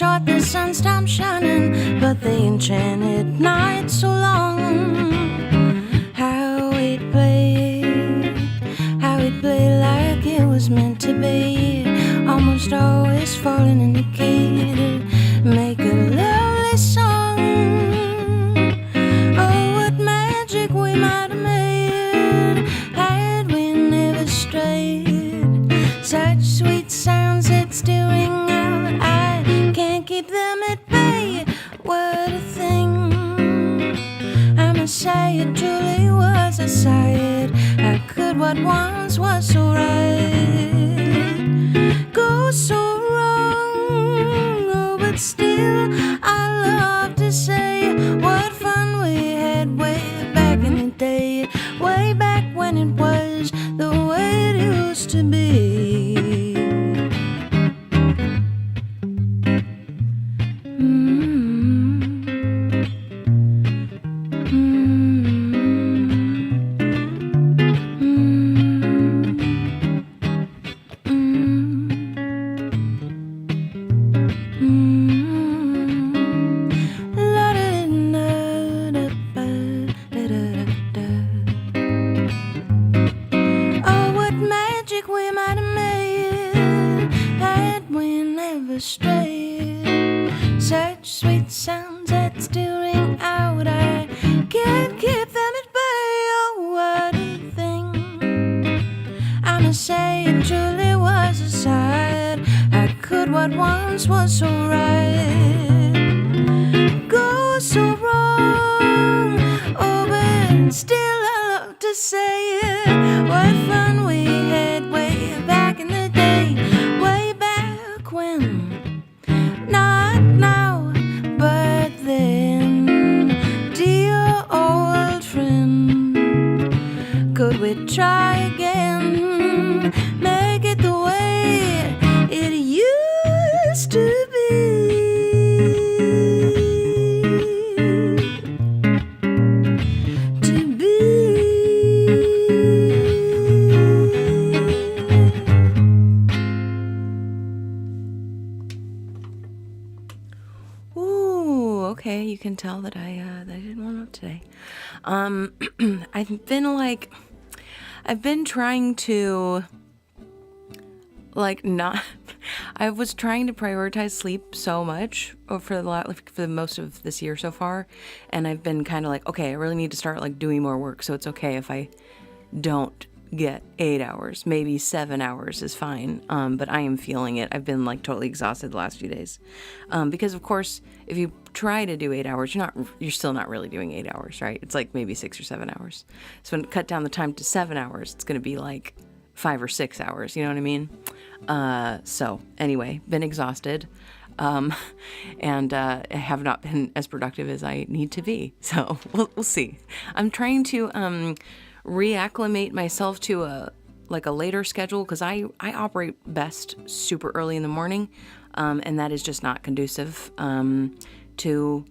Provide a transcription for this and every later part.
short, the sun stopped shining, but the enchanted night so long. How it played like it was meant to be, almost always falling in the key to make a lovely song. Oh, what magic we might have made had we never strayed. Such sweet sounds that still ring out, I can't keep them at bay. What a thing, I must say it truly was a sight. How could what once was so right go so wrong? Oh, but still I love to say what fun we had way back in the day, way back when it was the way it used to be. Straight, such sweet sounds that still ring out, I can't keep them at bay. Oh, what a thing, I must say it truly was a sight. How could what once was so right go so wrong? Oh, but still I love to say it. What fun we had way back in the day, way back when. Not now, but then, dear old friend, could we try again, make it the way it used to be? Okay, you can tell that I didn't warm up today. I've been trying to not. I was trying to prioritize sleep so much for the most of this year so far, and I've been kind of like, okay, I really need to start doing more work. So it's okay if I don't get 8 hours, maybe 7 hours is fine. But I am feeling it. I've been totally exhausted the last few days. Because of course, if you try to do 8 hours, you're still not really doing 8 hours, right? It's maybe 6 or 7 hours. So when cut down the time to 7 hours, it's going to be 5 or 6 hours. You know what I mean? So anyway, been exhausted. And I have not been as productive as I need to be. So we'll see. I'm trying to, reacclimate myself to a later schedule, because I operate best super early in the morning, and that is just not conducive to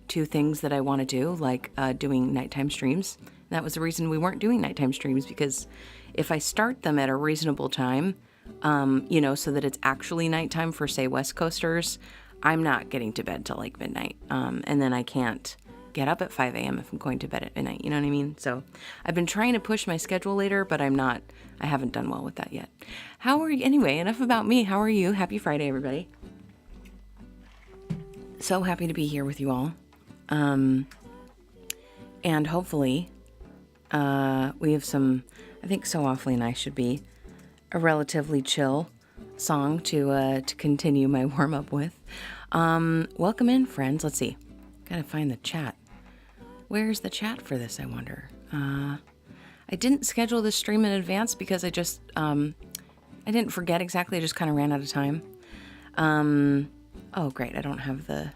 things that I want to do, like doing nighttime streams. That was the reason we weren't doing nighttime streams, because if I start them at a reasonable time, so that it's actually nighttime for, say, West Coasters, I'm not getting to bed till midnight, and then I can't get up at 5 a.m. if I'm going to bed at midnight, you know what I mean? So I've been trying to push my schedule later, but I haven't done well with that yet. How are you? Anyway, enough about me. How are you? Happy Friday, everybody. So happy to be here with you all. And hopefully, we have some, I think So Awfully Nice should be a relatively chill song to continue my warm-up with. Welcome in, friends. Let's see. Gotta find the chat. Where's the chat for this, I wonder? I didn't schedule this stream in advance because I just, I didn't forget exactly. I just kind of ran out of time. Oh, great. I don't have the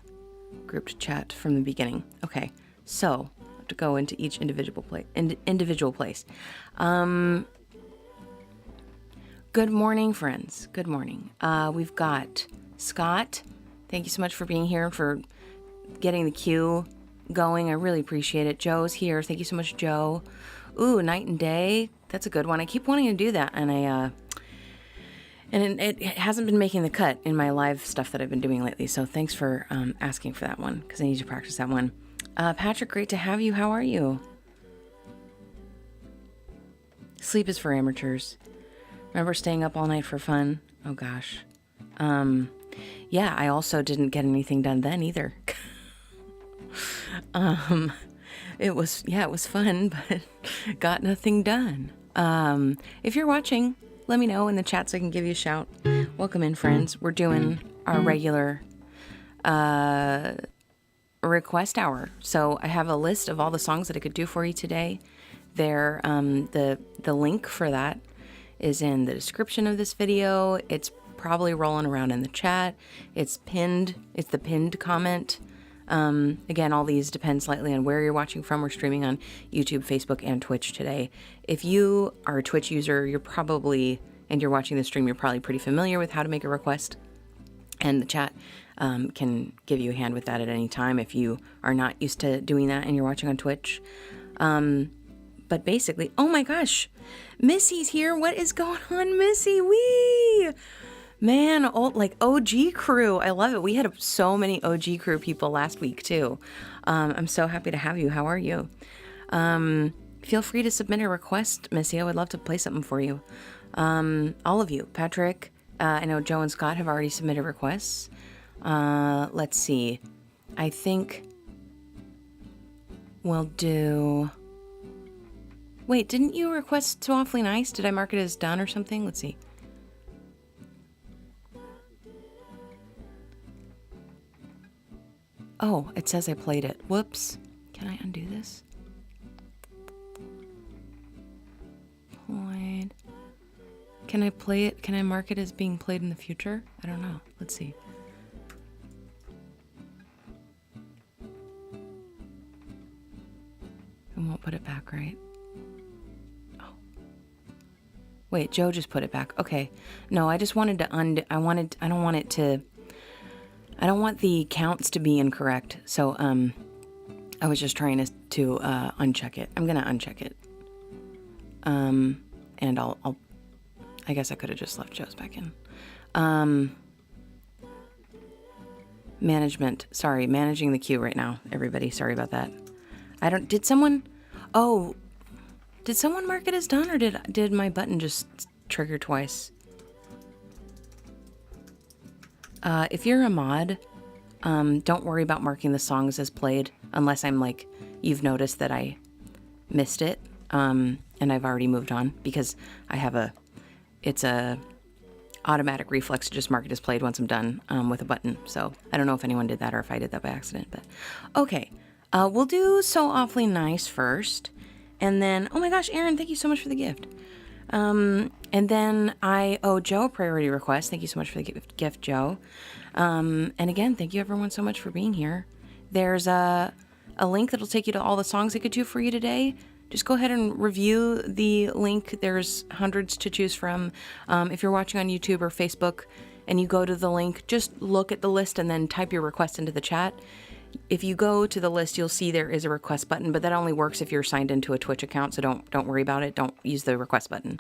grouped chat from the beginning. Okay. So, I have to go into each individual place. Good morning, friends. Good morning. We've got Scott. Thank you so much for being here and for getting the queue going. I really appreciate it. Joe's here. Thank you so much, Joe. Ooh, Night and Day. That's a good one. I keep wanting to do that, and And it hasn't been making the cut in my live stuff that I've been doing lately. So thanks for asking for that one, because I need to practice that one. Patrick, great to have you. How are you? Sleep is for amateurs. Remember staying up all night for fun? Oh gosh. Yeah, I also didn't get anything done then either. It was fun, but got nothing done. If you're watching, let me know in the chat so I can give you a shout. Welcome in, friends. We're doing our regular request hour. So I have a list of all the songs that I could do for you today. There, the link for that is in the description of this video. It's probably rolling around in the chat. It's pinned. It's the pinned comment. Again, all these depend slightly on where you're watching from. We're streaming on YouTube, Facebook, and Twitch today. If you are a Twitch user, and you're watching the stream, you're probably pretty familiar with how to make a request. And the chat can give you a hand with that at any time if you are not used to doing that and you're watching on Twitch. But basically, oh my gosh, Missy's here. What is going on, Missy? Wee! Man, OG crew. I love it. We had so many OG crew people last week, too. I'm so happy to have you. How are you? Feel free to submit a request, Missy. I would love to play something for you. All of you. Patrick, I know Joe and Scott have already submitted requests. Let's see. I think we'll do... Wait, didn't you request So Awfully Nice? Did I mark it as done or something? Let's see. Oh, it says I played it. Whoops. Can I undo this? Played. Can I play it? Can I mark it as being played in the future? I don't know. Let's see. I won't put it back, right? Oh. Wait, Joe just put it back. Okay. No, I just wanted to I don't want the counts to be incorrect. So, I was just trying to uncheck it. I'm gonna uncheck it. And I guess I could have just left Joe's back in. Management. Sorry, managing the queue right now, everybody. Sorry about that. Did someone mark it as done, or did my button just trigger twice? If you're a mod, don't worry about marking the songs as played unless you've noticed that I missed it, and I've already moved on, because I have it's a automatic reflex to just mark it as played once I'm done with a button. So I don't know if anyone did that or if I did that by accident, but okay. We'll do So Awfully Nice first, and then, oh my gosh, Aaron, thank you so much for the gift. And then I owe Joe a priority request. Thank you so much for the gift, Joe. And again, thank you everyone so much for being here. There's a link that'll take you to all the songs I could do for you today. Just go ahead and review the link. There's hundreds to choose from. If you're watching on YouTube or Facebook and you go to the link, just look at the list and then type your request into the chat. If you go to the list, you'll see there is a request button, but that only works if you're signed into a Twitch account, so don't worry about it. Don't use the request button.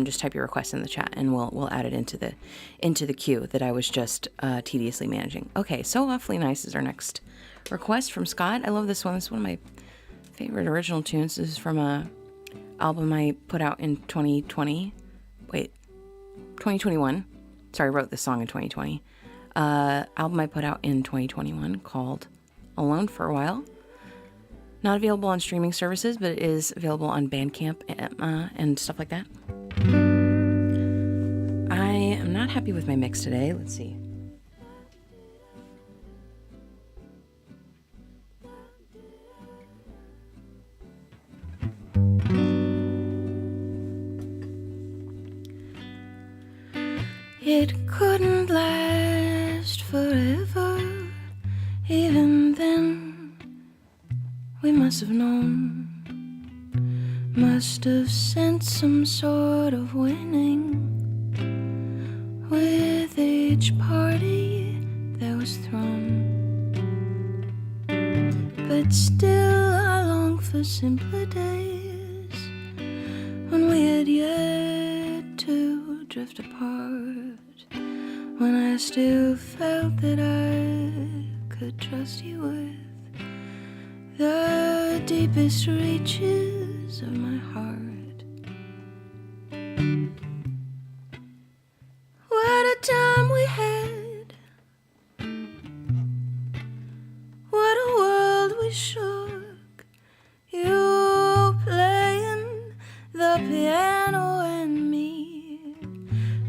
Just type your request in the chat, and we'll add it into the queue that I was just tediously managing. Okay, So Awfully Nice is our next request from Scott. I love this one. This is one of my favorite original tunes. This is from a album I put out in 2020. Wait, 2021. Sorry, I wrote this song in 2020. Album I put out in 2021 called Alone for a While. Not available on streaming services, but it is available on Bandcamp and stuff like that. I am not happy with my mix today. Let's see. It couldn't last forever. Even then, we must have known, must have sensed some sort of winning with each party that was thrown. But still I long for simpler days when we had yet to drift apart. I still felt that I could trust you with the deepest reaches of my heart. What a time we had, what a world we shook. You playing the piano and me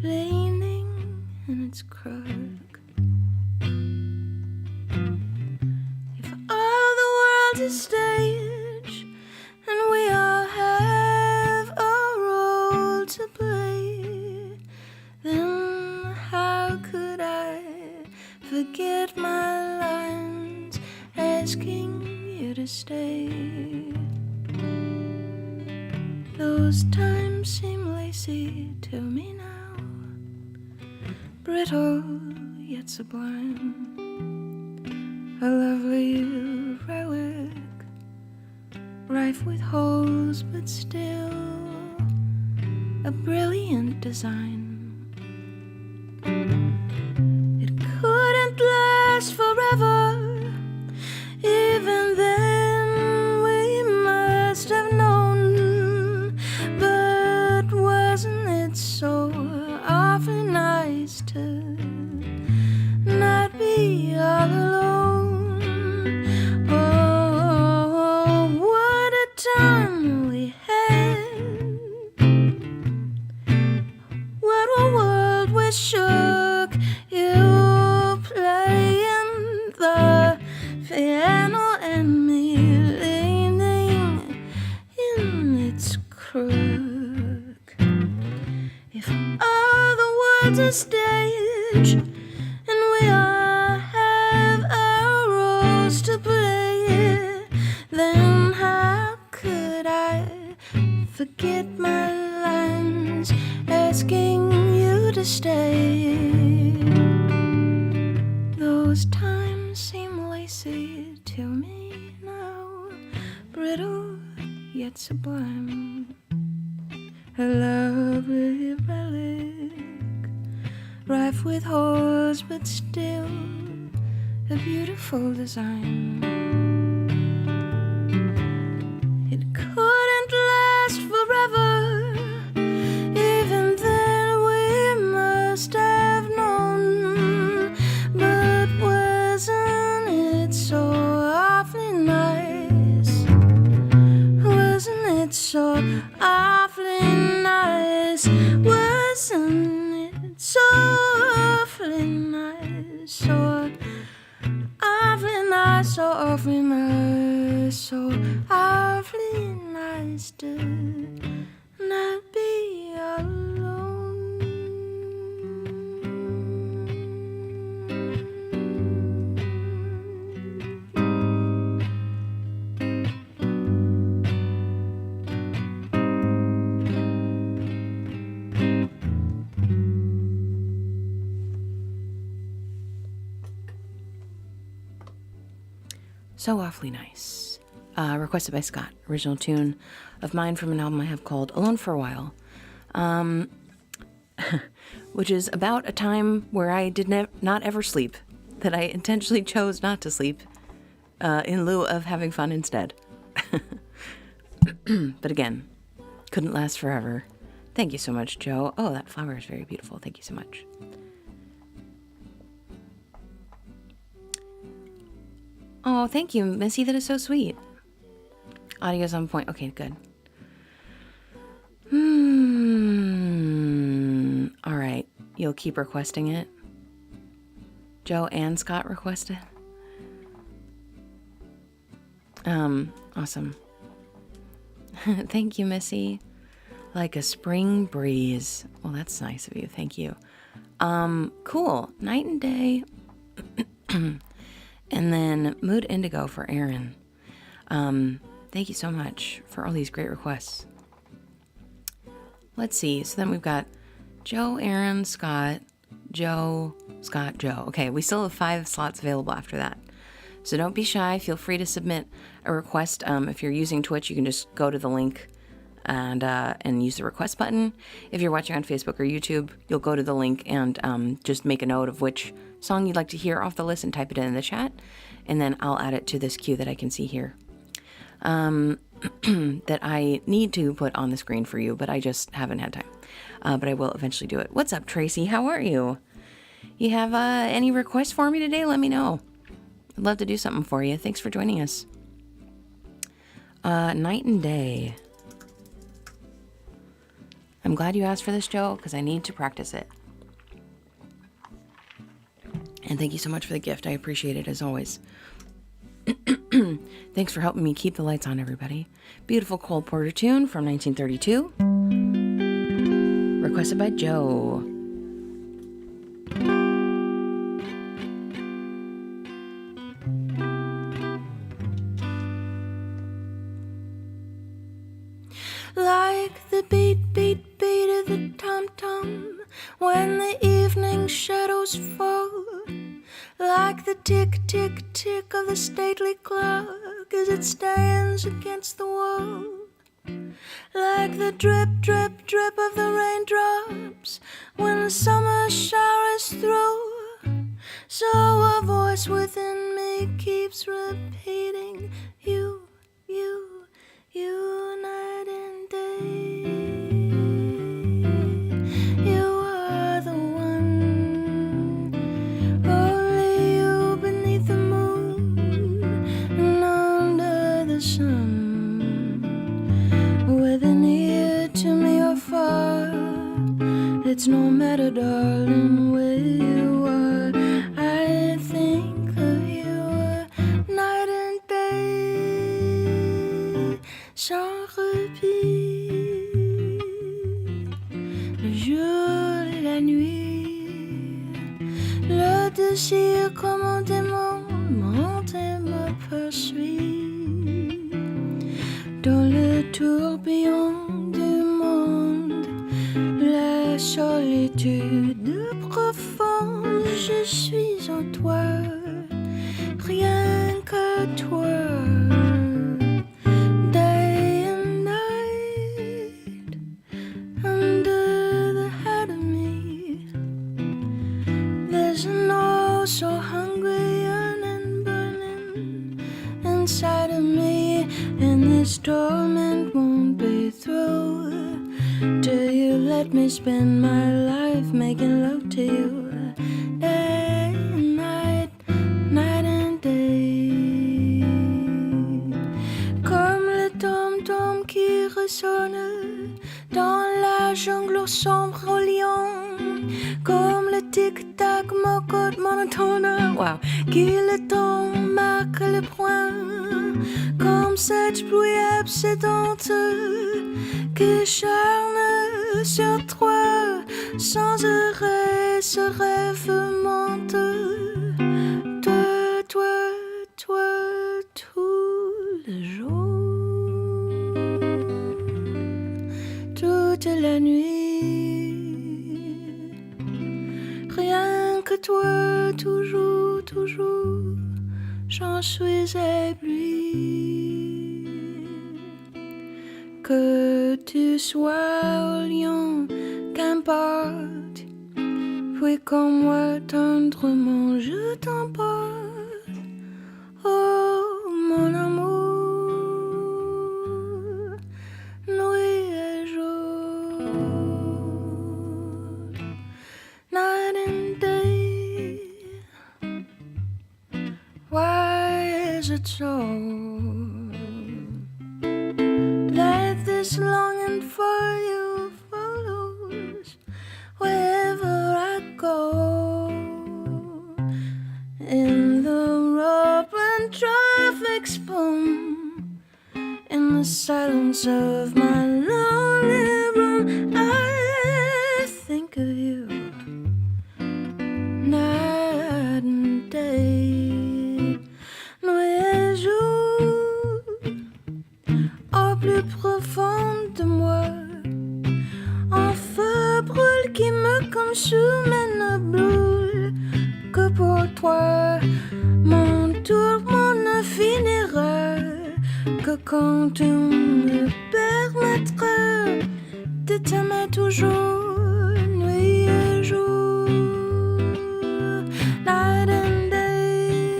leaning in its crook. If all the world's a stage and we all have a role to play, then how could I forget my lines asking you to stay? Those times seem lacy to me now, brittle yet sublime, a lovely relic, rife with holes but still a brilliant design. It couldn't last forever, even then we must have known. But wasn't it so awfully nice to not be all alone? Oh, what a time we had, what a world we shook. You playing the piano and me leaning in its crook. If all the world's a stage and we all have our roles to play, then how could I forget my lines asking you to stay? Those times seem lacy to me now, brittle yet sublime, a lovely relic, rife with holes but still a beautiful design. It couldn't last forever, even then we must have known. But wasn't it so awfully nice? Wasn't it so awfully nice? Wasn't it so awfully nice? So awfully nice, so awfully nice, so awfully nice to not be alone. So awfully nice. Requested by Scott. Original tune of mine from an album I have called Alone for a While. Which is about a time where I did not ever sleep. That I intentionally chose not to sleep in lieu of having fun instead. But again, couldn't last forever. Thank you so much, Joe. Oh, that flower is very beautiful. Thank you so much. Oh, thank you, Missy. That is so sweet. Audio's on point. Okay, good. All right. You'll keep requesting it. Joe and Scott requested. Awesome. Thank you, Missy. Like a spring breeze. Well, that's nice of you. Thank you. Cool. Night and Day. And then Mood Indigo for Aaron. Thank you so much for all these great requests. Let's see. So then we've got Joe, Aaron, Scott, Joe, Scott, Joe. Okay, we still have 5 slots available after that. So don't be shy. Feel free to submit a request. If you're using Twitch, you can just go to the link and use the request button. If you're watching on Facebook or YouTube, you'll go to the link and just make a note of which song you'd like to hear off the list and type it in the chat, and then I'll add it to this queue that I can see here. That I need to put on the screen for you, but I just haven't had time. But I will eventually do it. What's up, Tracy? How are you? You have any requests for me today? Let me know. I'd love to do something for you. Thanks for joining us. Night and Day. I'm glad you asked for this, Joe, because I need to practice it. And thank you so much for the gift. I appreciate it as always. Thanks for helping me keep the lights on, everybody. Beautiful Cole Porter tune from 1932. Requested by Joe. Like the beat, beat, beat of the tom-tom when the evening shadows fall. Like the tick, tick, tick of the stately clock as it stands against the wall. Like the drip, drip, drip of the raindrops when the summer shower is through. So a voice within me keeps repeating, you, you, you, night and day. You are the one, only you beneath the moon and under the sun. Whether near to me or far, it's no matter, darling, where you are. I think of you night and day, sans répit, le jour et la nuit. Le désir comme un démon monte et me poursuit. Dans le tourbillon du monde, la solitude profonde, je suis en toi, rien que toi. Day and night, under the head of me, there's an oh so hungry yearning burning inside of me, and this torment won't be through till you let me spend my life making love to you. Day and night, night and day. Comme le tom-tom qui résonne dans la jungle sombre au lion, comme le tic-tac monotone, wow, qui le temps marque le point, comme cette pluie absédante qui charne sur toi sans arrêt, ce rêve monte. Toi, toi, toi, tout le jour, toute la nuit. Rien que toi, toujours, toujours, j'en suis ébloui. Que tu sois au lion, qu'importe, puis comme moi tendrement je t'emporte. Oh mon amour, nuit et jour, night and day. Why is it so that this longing for you follows wherever I go? In the rope and traffic spoon, in the silence of my lonely room, I think of you night and day, nuit et jour. Au plus profond de moi, un feu brûle qui me consume et ne brûle que pour toi. Mon tourment ne finira que quand tu me permets peut-être de t'aimer toujours, nuit et jour, night and day,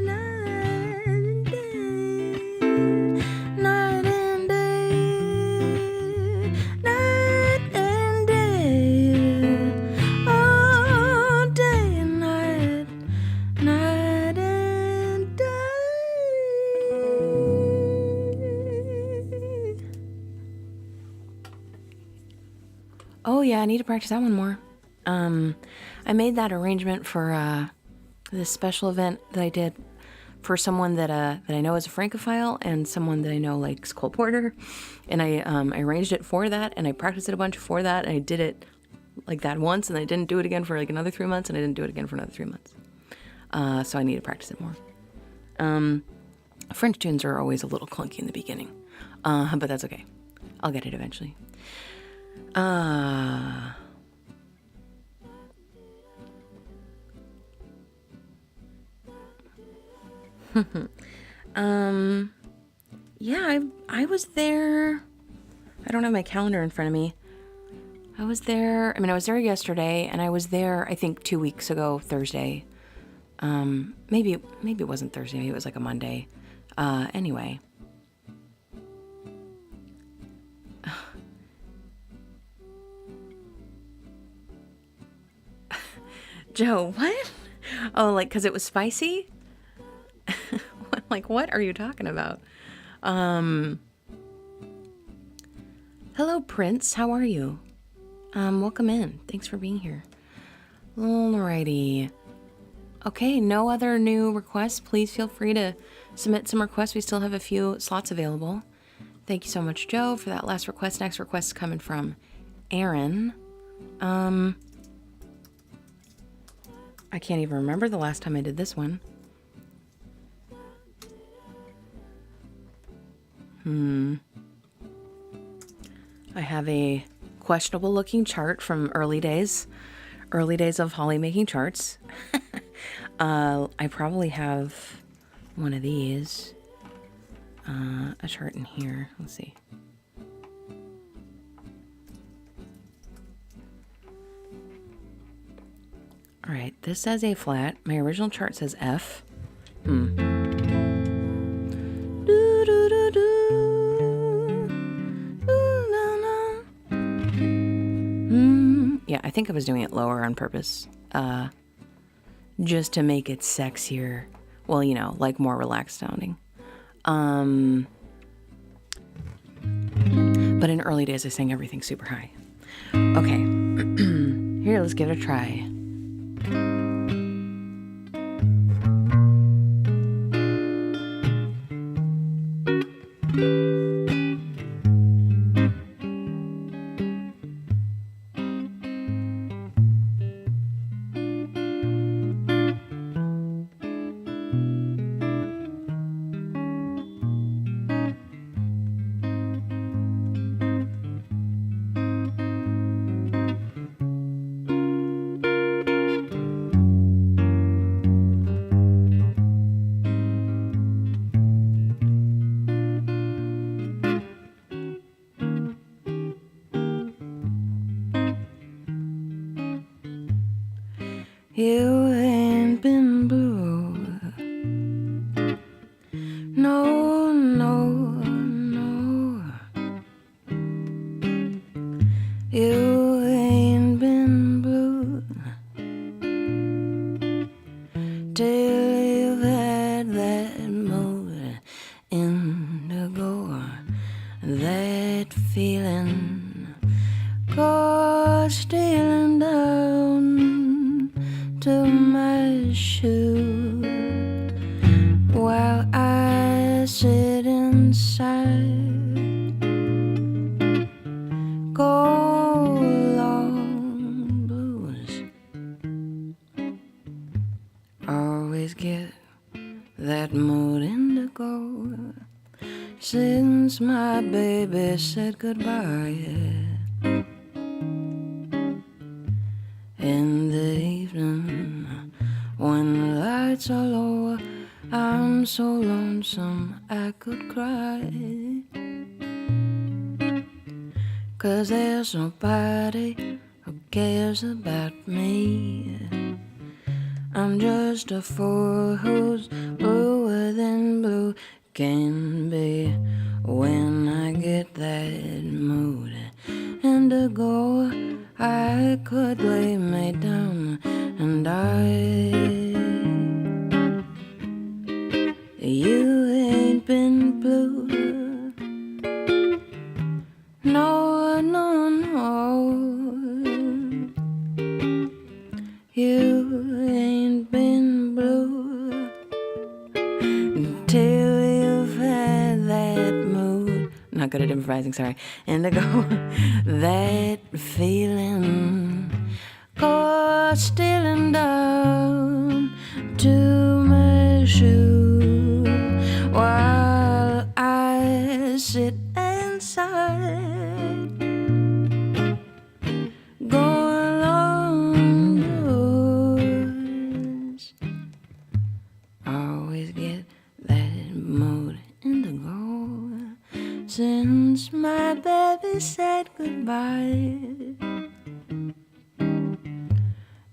night and day, night and day, night and day, all day and night, night and day. Oh yeah, I need to practice that one more. I made that arrangement for this special event that I did for someone that I know is a Francophile and someone that I know likes Cole Porter, and I arranged it for that, and I practiced it a bunch for that, and I did it like that once, and I didn't do it again for like another 3 months, and I didn't do it again for another 3 months. So I need to practice it more. French tunes are always a little clunky in the beginning, but that's okay. I'll get it eventually. Yeah, I was there. I don't have my calendar in front of me. I was there yesterday, and I was there, I think 2 weeks ago, Thursday. Maybe it wasn't Thursday, maybe it was like a Monday. Anyway. Joe, what? Oh, like, 'cause it was spicy? Like, what are you talking about? Hello, Prince. How are you? Welcome in. Thanks for being here. Alrighty. Okay, no other new requests. Please feel free to submit some requests. We still have a few slots available. Thank you so much, Joe, for that last request. Next request is coming from Aaron. I can't even remember the last time I did this one. I have a questionable looking chart from early days of Holly making charts. I probably have one of these, a chart in here. Let's see. All right, this says A flat. My original chart says F. Yeah, I think I was doing it lower on purpose, just to make it sexier. Well, you know, like more relaxed sounding. But in early days, I sang everything super high. Okay, here, let's give it a try. You ain't been blue. No, no, no. You ain't been blue till you've had that mood indigo, that feeling goes stealing down to my shoe while I sit inside. Go long blues. Always get that mood indigo since my baby said goodbye. In the evening, when the lights are low, I'm so lonesome I could cry. 'cause there's nobody who cares about me. I'm just a fool who's bluer than blue can be. When I get that mood indigo, I could lay me down and die. You ain't been blue, no, no, no. You ain't been blue till you've had that mood. Not good at improvising, sorry. Indigo, that feeling, go stealing down to my shoe while I sit and sigh. Go along yours. Always get that mood indigo since my baby said goodbye.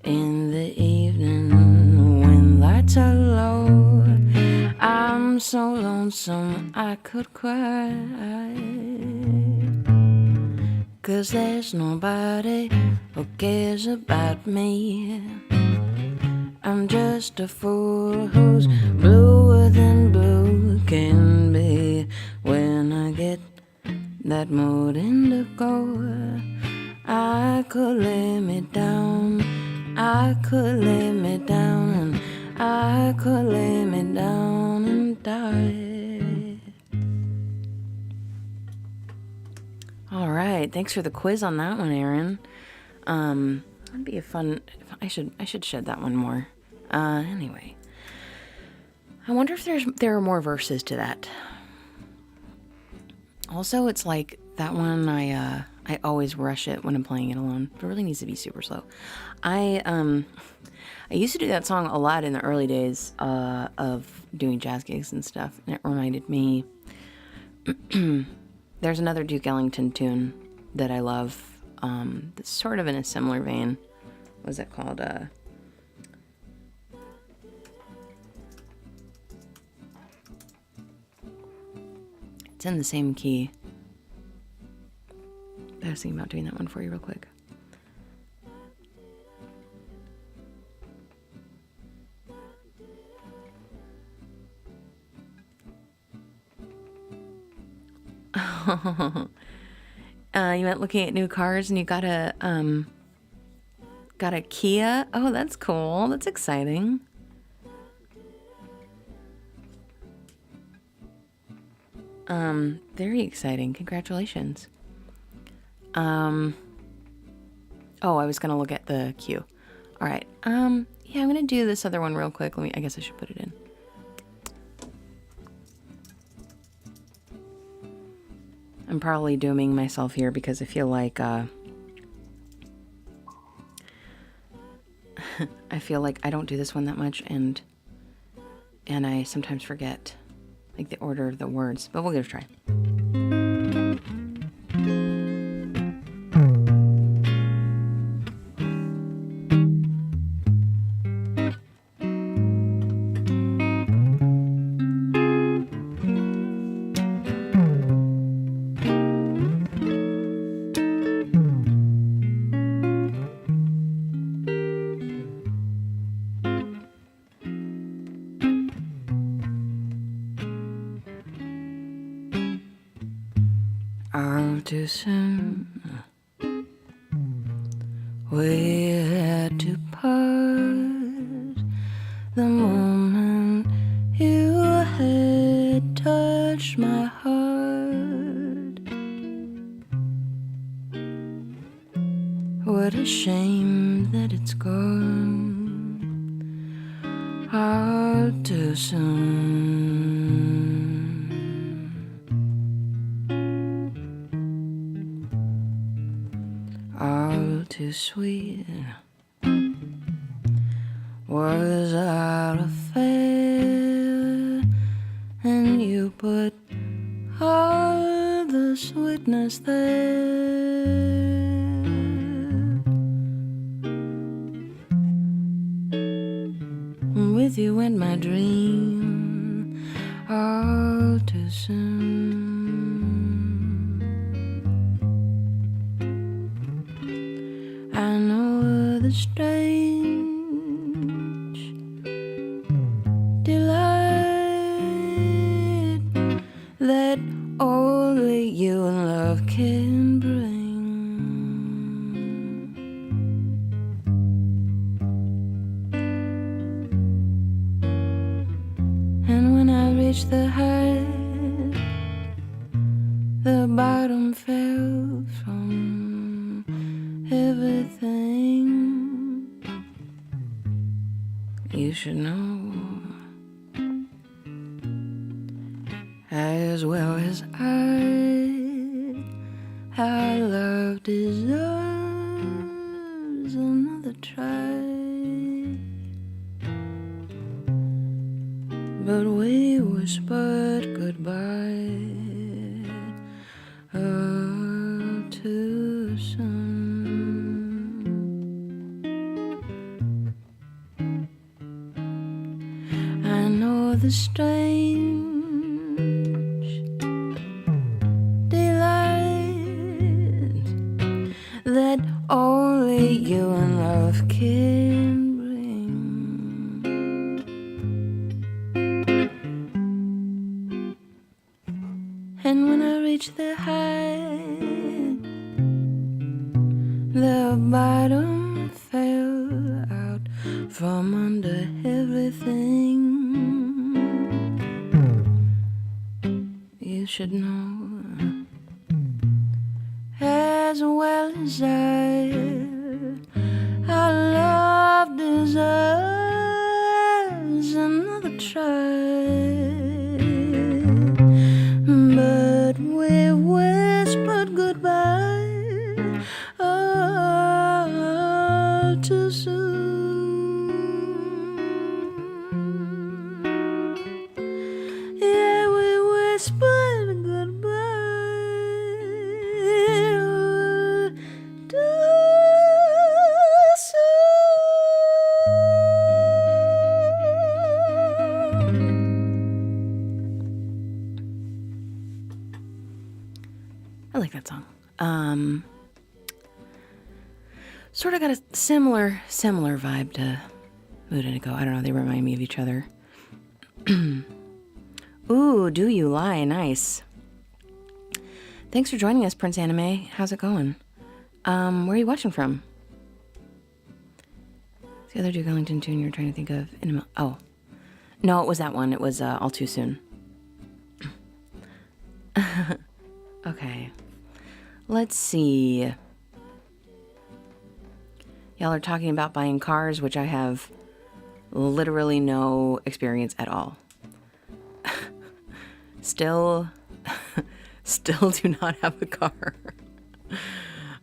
In the evening when lights are low, I'm so lonesome I could cry. 'Cause there's nobody who cares about me. I'm just a fool who's bluer than blue can be. When I get that mood indigo, I could lay me down, I could lay me down, and I could lay me down and die. All right, thanks for the quiz on that one, Aaron. That'd be a fun. I should shed that one more. Anyway, I wonder if there are more verses to that. Also, it's like that one. I always rush it when I'm playing it alone. It really needs to be super slow. I used to do that song a lot in the early days of doing jazz gigs and stuff, and it reminded me. There's another Duke Ellington tune that I love. That's sort of in a similar vein. What is it called? It's in the same key. I was thinking about doing that one for you real quick. You went looking at new cars and you got a Kia. Oh, that's cool. That's exciting. Very exciting. Congratulations. Oh, I was gonna look at the queue. All right. Yeah, I'm gonna do this other one real quick. I guess I should put it in. I'm probably dooming myself here because I feel like I don't do this one that much, and I sometimes forget like the order of the words, but we'll give it a try. All too soon we had to part. The moment you had touched my heart. What a shame that it's gone all too soon. All too sweet was our affair, and you put all the sweetness there. with you in my dream all too soon. I know the strange delight that only you and love can bring. And when I reached the height, the bottom fell from everything. You should know as well as I, how love deserves another try. But we whispered goodbye all too soon. I know the strange delight that only you and love can bring. And when I reach the height, the bottom fell out from under everything. You should know as well as I, our love deserves another try. But we whispered goodbye all too soon. Yeah, we whispered goodbye all too soon. I like that song. Sort of got a similar vibe to Mood Indigo. I don't know, they remind me of each other. Ooh, Do You Lie? Nice. Thanks for joining us, Prince Anime. How's it going? Where are you watching from? The other Duke Ellington tune you're trying to think of? Oh. No, it was that one. It was All Too Soon. Okay. Let's see. Y'all are talking about buying cars, which I have literally no experience at all. Still do not have a car.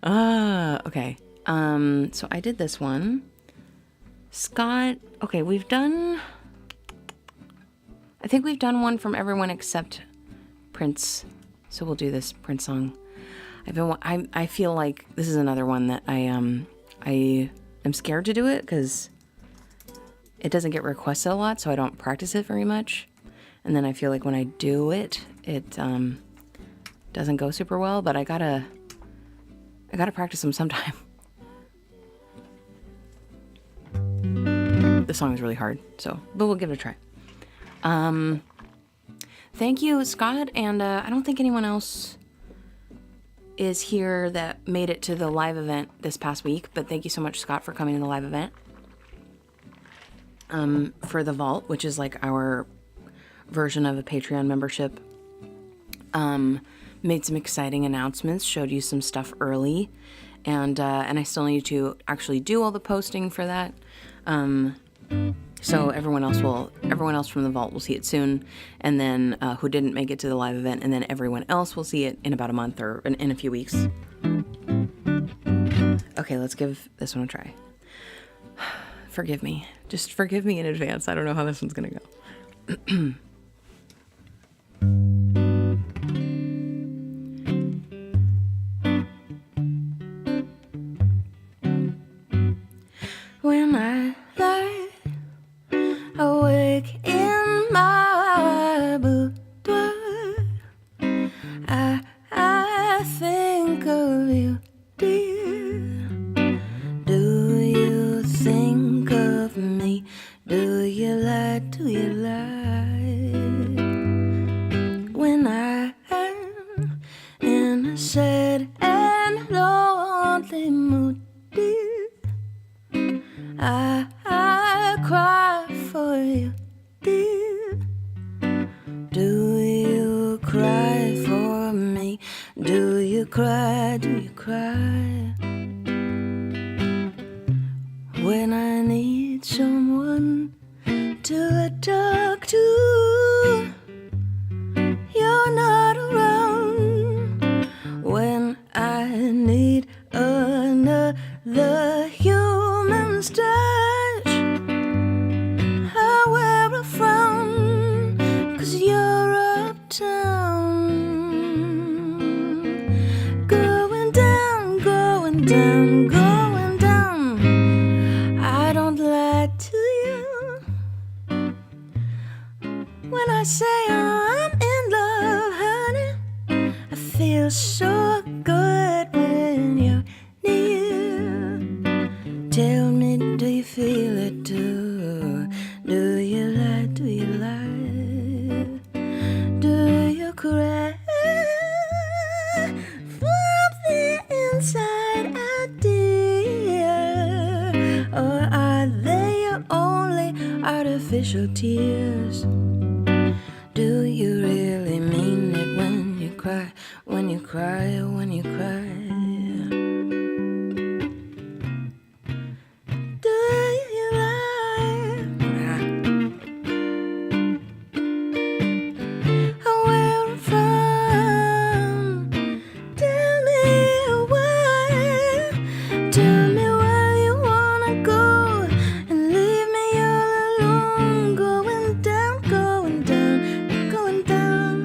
Okay. So I did this one. Scott, okay, I think we've done one from everyone except Prince. So we'll do this Prince song. I feel like this is another one that I am scared to do it because it doesn't get requested a lot, so I don't practice it very much. And then I feel like when I do it, it doesn't go super well, but I gotta practice them sometime. The song is really hard, but we'll give it a try. Thank you, Scott, and I don't think anyone else is here that made it to the live event this past week, but thank you so much, Scott, for coming to the live event. For the Vault, which is like our version of a Patreon membership. Made some exciting announcements, showed you some stuff early, and I still need to actually do all the posting for that. So everyone else from the Vault will see it soon, and then who didn't make it to the live event, and then everyone else will see it in about a month or in a few weeks. Okay, let's give this one a try. Forgive me. Just forgive me in advance. I don't know how this one's gonna go. When I lie Awake in my boudoir, I think of you, dear. Do you think of me? Do you lie? Do you lie? When I am in a sad and lonely mood, dear, I cry for you, dear. Do you cry for me? Do you cry? Do you cry? When I need someone to talk to, you're not around. When I need another human's touch, I wear a frown, 'cause you're uptown. Going down, going down, going down. I don't lie to you when I say I'm in love, honey. I feel so good when you're near. Tell me, do you feel it too? Do you lie? Do you lie? Do you cry from the inside out, dear? Or are they your only artificial tears? Do you really mean it when you cry, when you cry, when you cry? Do you lie? Where I'm from, tell me why. Tell me where you wanna go and leave me all alone. Going down, going down, going down.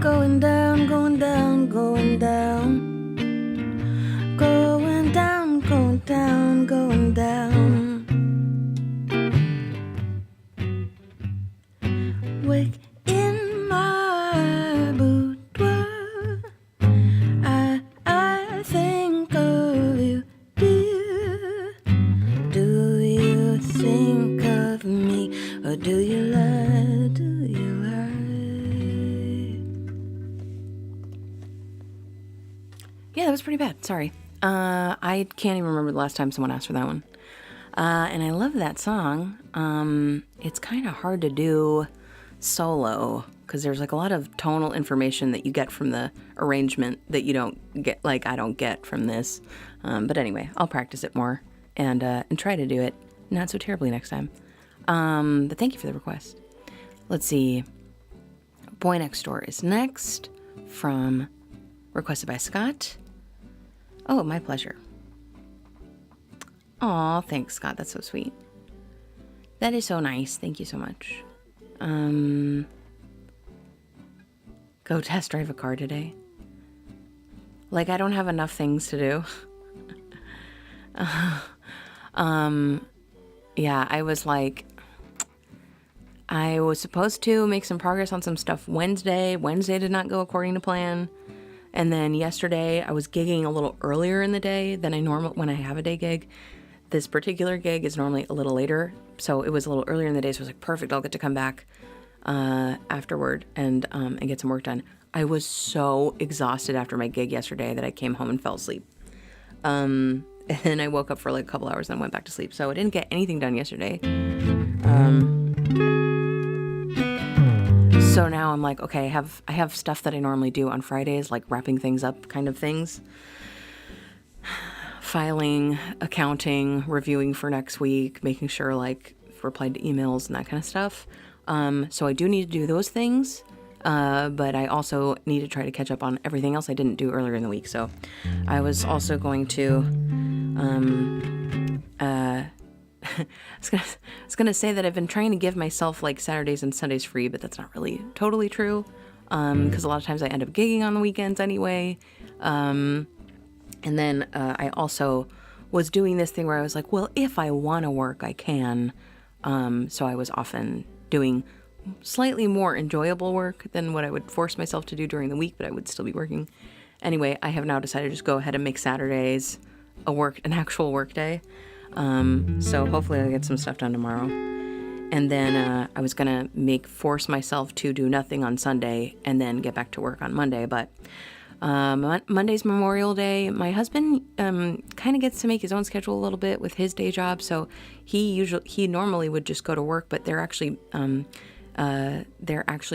Going down, going down, going down. Going down, going down, going down. Wake in my boudoir, I think of you, dear. Do you think of me, or do you lie? Do you lie? Yeah, that was pretty bad. Sorry. I can't even remember the last time someone asked for that one. And I love that song. It's kind of hard to do solo because there's like a lot of tonal information that you get from the arrangement that you don't get, like I don't get from this. But anyway, I'll practice it more and try to do it not so terribly next time. But thank you for the request. Let's see. Boy Next Door is next, from requested by Scott. Oh, my pleasure. Aw, thanks, Scott. That's so sweet. That is so nice. Thank you so much. Go test drive a car today. Like, I don't have enough things to do. Yeah, I was like, I was supposed to make some progress on some stuff Wednesday. Wednesday did not go according to plan. And then yesterday I was gigging a little earlier in the day than I when I have a day gig. This particular gig is normally a little later, so it was a little earlier in the day. So I was like, perfect, I'll get to come back afterward and get some work done. I was so exhausted after my gig yesterday that I came home and fell asleep. And then I woke up for like a couple hours and then went back to sleep. So I didn't get anything done yesterday. So now I'm like, okay, I have stuff that I normally do on Fridays, like wrapping things up kind of things. Filing, accounting, reviewing for next week, making sure like replied to emails and that kind of stuff. So I do need to do those things. But I also need to try to catch up on everything else I didn't do earlier in the week. So I was also going to, I was gonna say that I've been trying to give myself like Saturdays and Sundays free, but that's not really totally true. Because a lot of times I end up gigging on the weekends anyway. And then I also was doing this thing where I was like, well, if I want to work, I can. So I was often doing slightly more enjoyable work than what I would force myself to do during the week, but I would still be working. Anyway, I have now decided to just go ahead and make Saturdays an actual work day. So hopefully I'll get some stuff done tomorrow. And then I was gonna force myself to do nothing on Sunday and then get back to work on Monday. But Monday's Memorial Day. My husband kind of gets to make his own schedule a little bit with his day job. So he normally would just go to work, but they're actually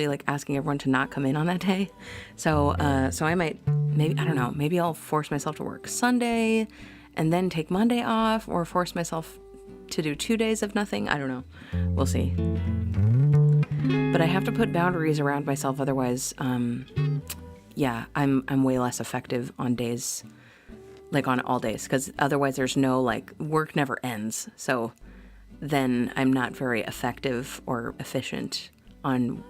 like asking everyone to not come in on that day. So I might, maybe I'll force myself to work Sunday and then take Monday off, or force myself to do 2 days of nothing. I don't know. We'll see. But I have to put boundaries around myself. Otherwise, I'm way less effective on days, like on all days, because otherwise there's no, like, work never ends. So then I'm not very effective or efficient on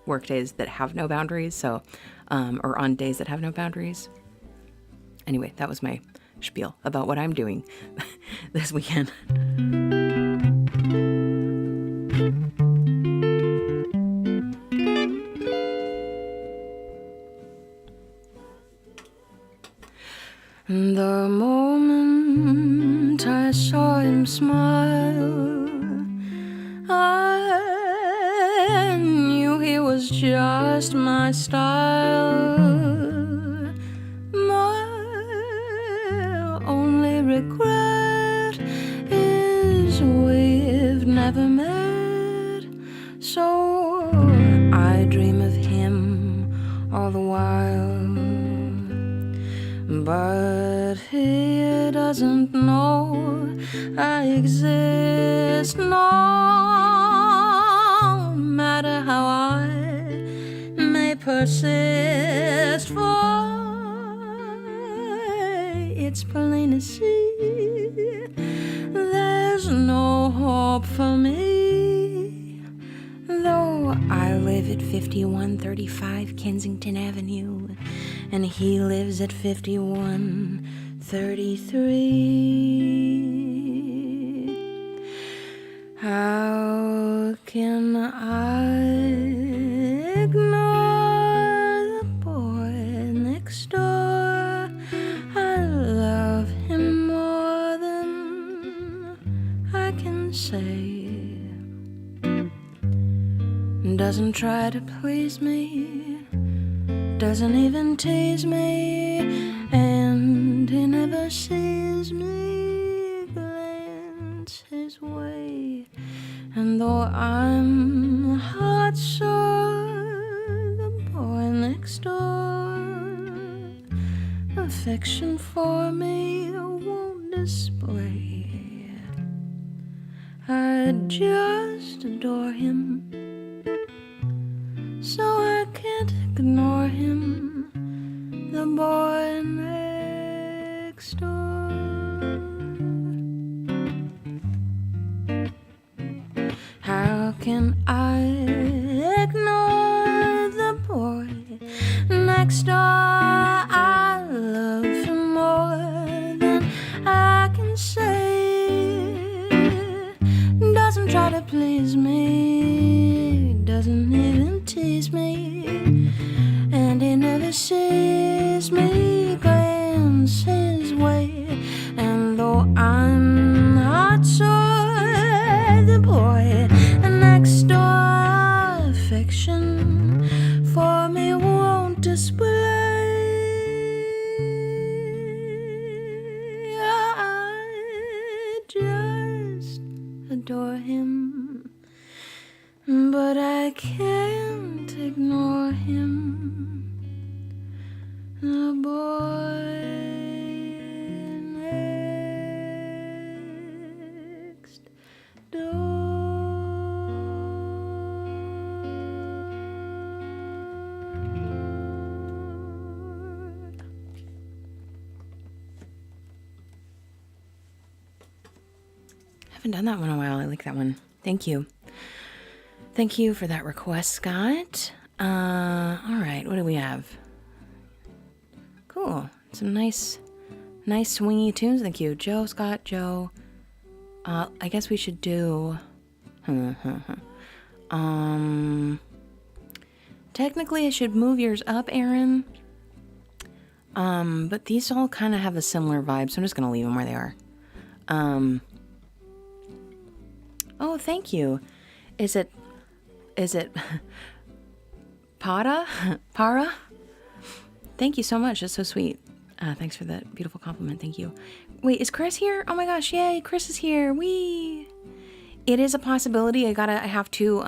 work days that have no boundaries. So, or on days that have no boundaries. Anyway, that was my spiel about what I'm doing this weekend. The moment I saw him smile, I knew he was just my style. My only regret is we've never met, so I dream of him all the while. But he doesn't know I exist, no matter how I may persist, for it's plain to see there's no hope for me. Though I live at 5135 Kensington Avenue, and he lives at 5133. How can I ignore the boy next door? I love him more than I can say. Doesn't try to please me, doesn't even tease me, and he never sees me glance his way. And though I'm heart sore, the boy next door affection for me won't display. I just adore him, so I can't ignore him, the boy next door. How can I ignore the boy next door? I love him more than I can say. Doesn't try to please me, doesn't even tease me, and he never sees me glance his way. And though I'm not sure, the boy next door affection for me won't display. I just adore him, but I can't ignore him, the boy next door. Haven't done that one in a while. I like that one. Thank you. Thank you for that request, Scott. All right, what do we have? Cool. Some nice swingy tunes. Thank you, Joe, Scott, Joe. I guess we should do Technically I should move yours up, Aaron. But these all kind of have a similar vibe, so I'm just gonna leave them where they are. Oh, thank you. Is it Para? Para? Thank you so much. That's so sweet. Thanks for that beautiful compliment. Thank you. Wait, is Chris here? Oh my gosh, yay, Chris is here. Whee! It is a possibility. I have to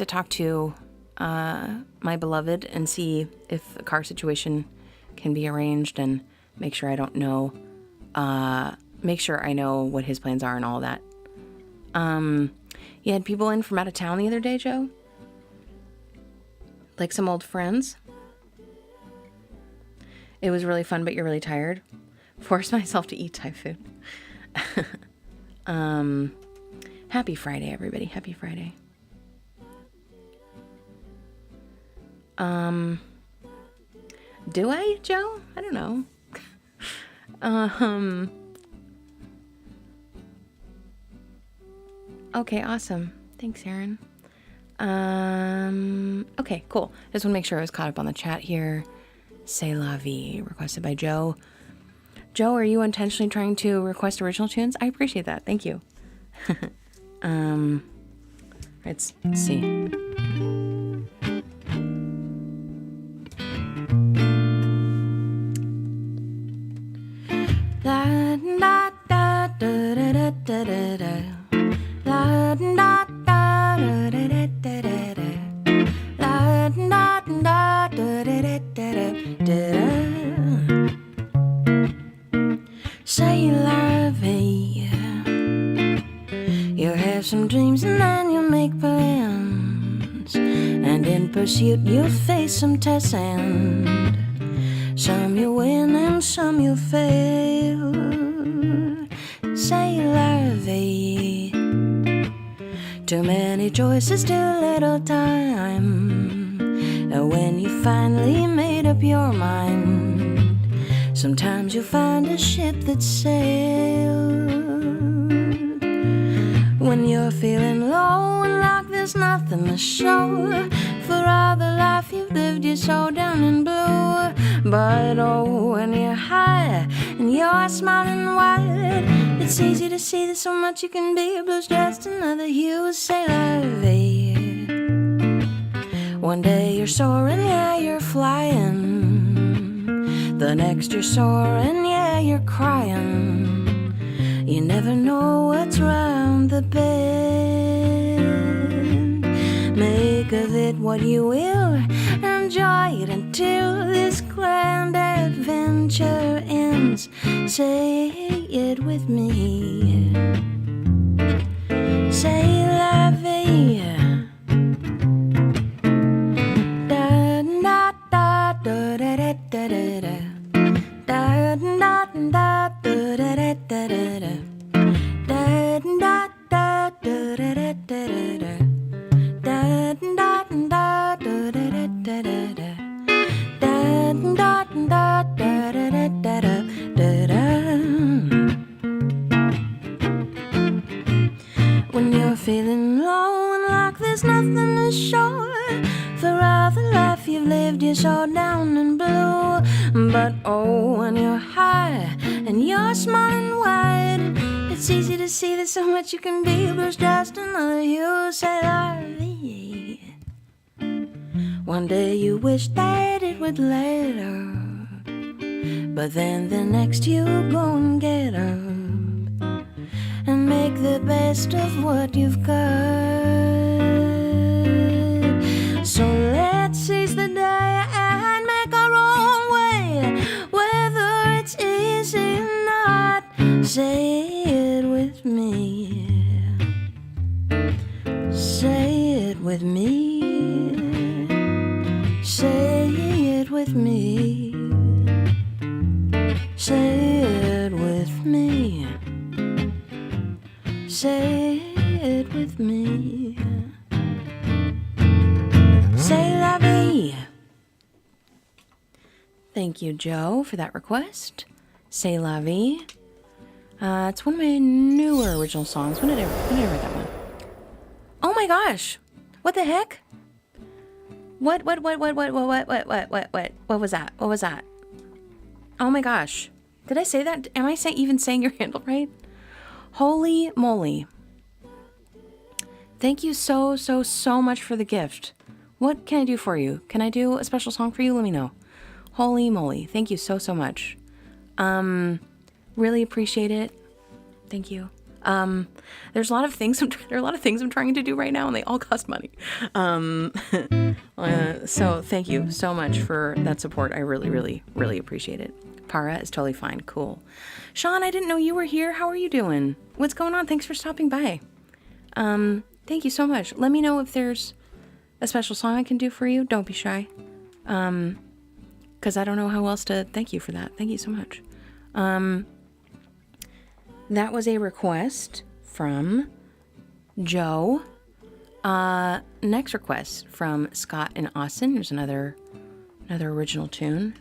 talk to my beloved and see if a car situation can be arranged and make sure I know what his plans are and all that. You had people in from out of town the other day, Joe? Like some old friends? It was really fun, but you're really tired. Force myself to eat Thai food. Happy Friday, everybody. Happy Friday. Do I, Joe? I don't know. Okay, awesome. Thanks, Aaron. Okay, cool. Just want to make sure I was caught up on the chat here. C'est la vie, requested by Joe. Joe, are you intentionally trying to request original tunes? I appreciate that. Thank you. Let's see. La da da da da da da da. La da da da da da da da. La da da da da da da. Say la vie. You have some dreams and then you make plans, and in pursuit you'll face some tests, and some you win and some you fail. Say la vie. Too many choices, too little time. And when you finally made up your mind, sometimes you'll find a ship that sailed. When you're feeling low and like there's nothing to show, for all the life you've lived, you're so down and blue. But oh, when you're high and you're smiling wide, it's easy to see there's so much you can be. Blue's just another hue. Say la vie. One day you're soaring, yeah, you're flying. The next you're soaring, yeah, you're crying. You never know what's round the bend. Make of it what you will. Enjoy it until this grand adventure ends. Say it with me. Say la vie. Da da da da da da da da. Da da da da da da da da. Da da da da da da da da. Da da da da da da da da. Da da da da da da da da. When you're feeling low and like there's nothing to show, for all the life you've lived, you're so down and blue. But oh, when you're high and you're smiling wide, it's easy to see there's so much you can be. Blue's just another hue. Say la vie. One day you wish that it would let her, but then the next you go and get her, and make the best of what you've got. So let's seize the day and make our own way, whether it's easy or not. Say it with me. Say it with me. Say it with me. Say it with me. Say it with me. Say la vie. Thank you, Joe, for that request. Say la vie. It's one of my newer original songs. When did I write that one? my gosh. What the heck? What was that? What was that? Oh my gosh. Did I say that? Am I even saying your handle right? Holy moly. Thank you so much for the gift. What can I do for you? Can I do a special song for you? Let me know. Holy moly. Thank you so much. Really appreciate it. Thank you. There's a lot of things I'm trying to do right now, and they all cost money. So thank you so much for that support. I really appreciate it. Para is totally fine. Cool. Sean, I didn't know you were here. How are you doing? What's going on? Thanks for stopping by. Thank you so much. Let me know if there's a special song I can do for you. Don't be shy. Because I don't know how else to thank you for that. Thank you so much. That was a request from Joe. Next request from Scott and Austin. There's another original tune.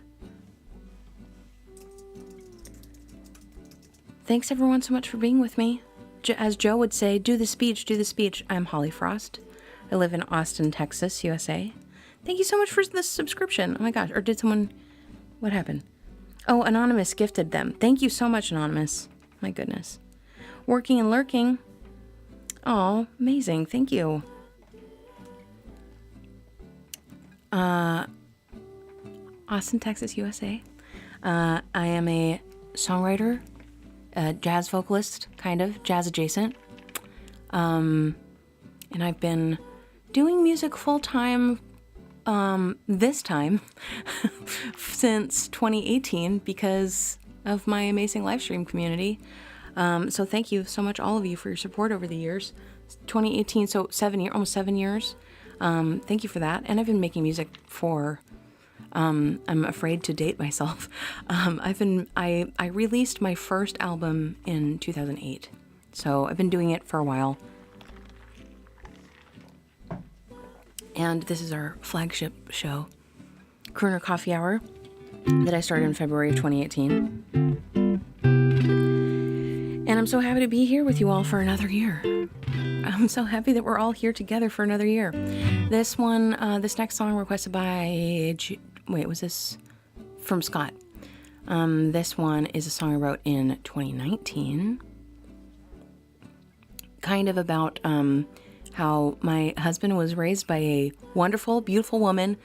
Thanks everyone so much for being with me. As Joe would say, do the speech. I'm Holly Frost. I live in Austin, Texas, USA. Thank you so much for the subscription. Oh my gosh, or did someone... What happened? Oh, Anonymous gifted them. Thank you so much, Anonymous. My goodness. Working and lurking. Oh, amazing. Thank you. Austin, Texas, USA. I am a songwriter, a jazz vocalist, kind of, jazz adjacent. And I've been doing music full-time this time since 2018 because of my amazing live stream community. So thank you so much, all of you, for your support over the years. 2018, so almost 7 years. Thank you for that. And I've been making music for, I'm afraid to date myself. I released my first album in 2008. So I've been doing it for a while. And this is our flagship show, Crooner Coffee Hour, that I started in February of 2018. And I'm so happy to be here with you all for another year. I'm so happy that we're all here together for another year. This next song requested by... was this from Scott? This one is a song I wrote in 2019. Kind of about how my husband was raised by a wonderful, beautiful woman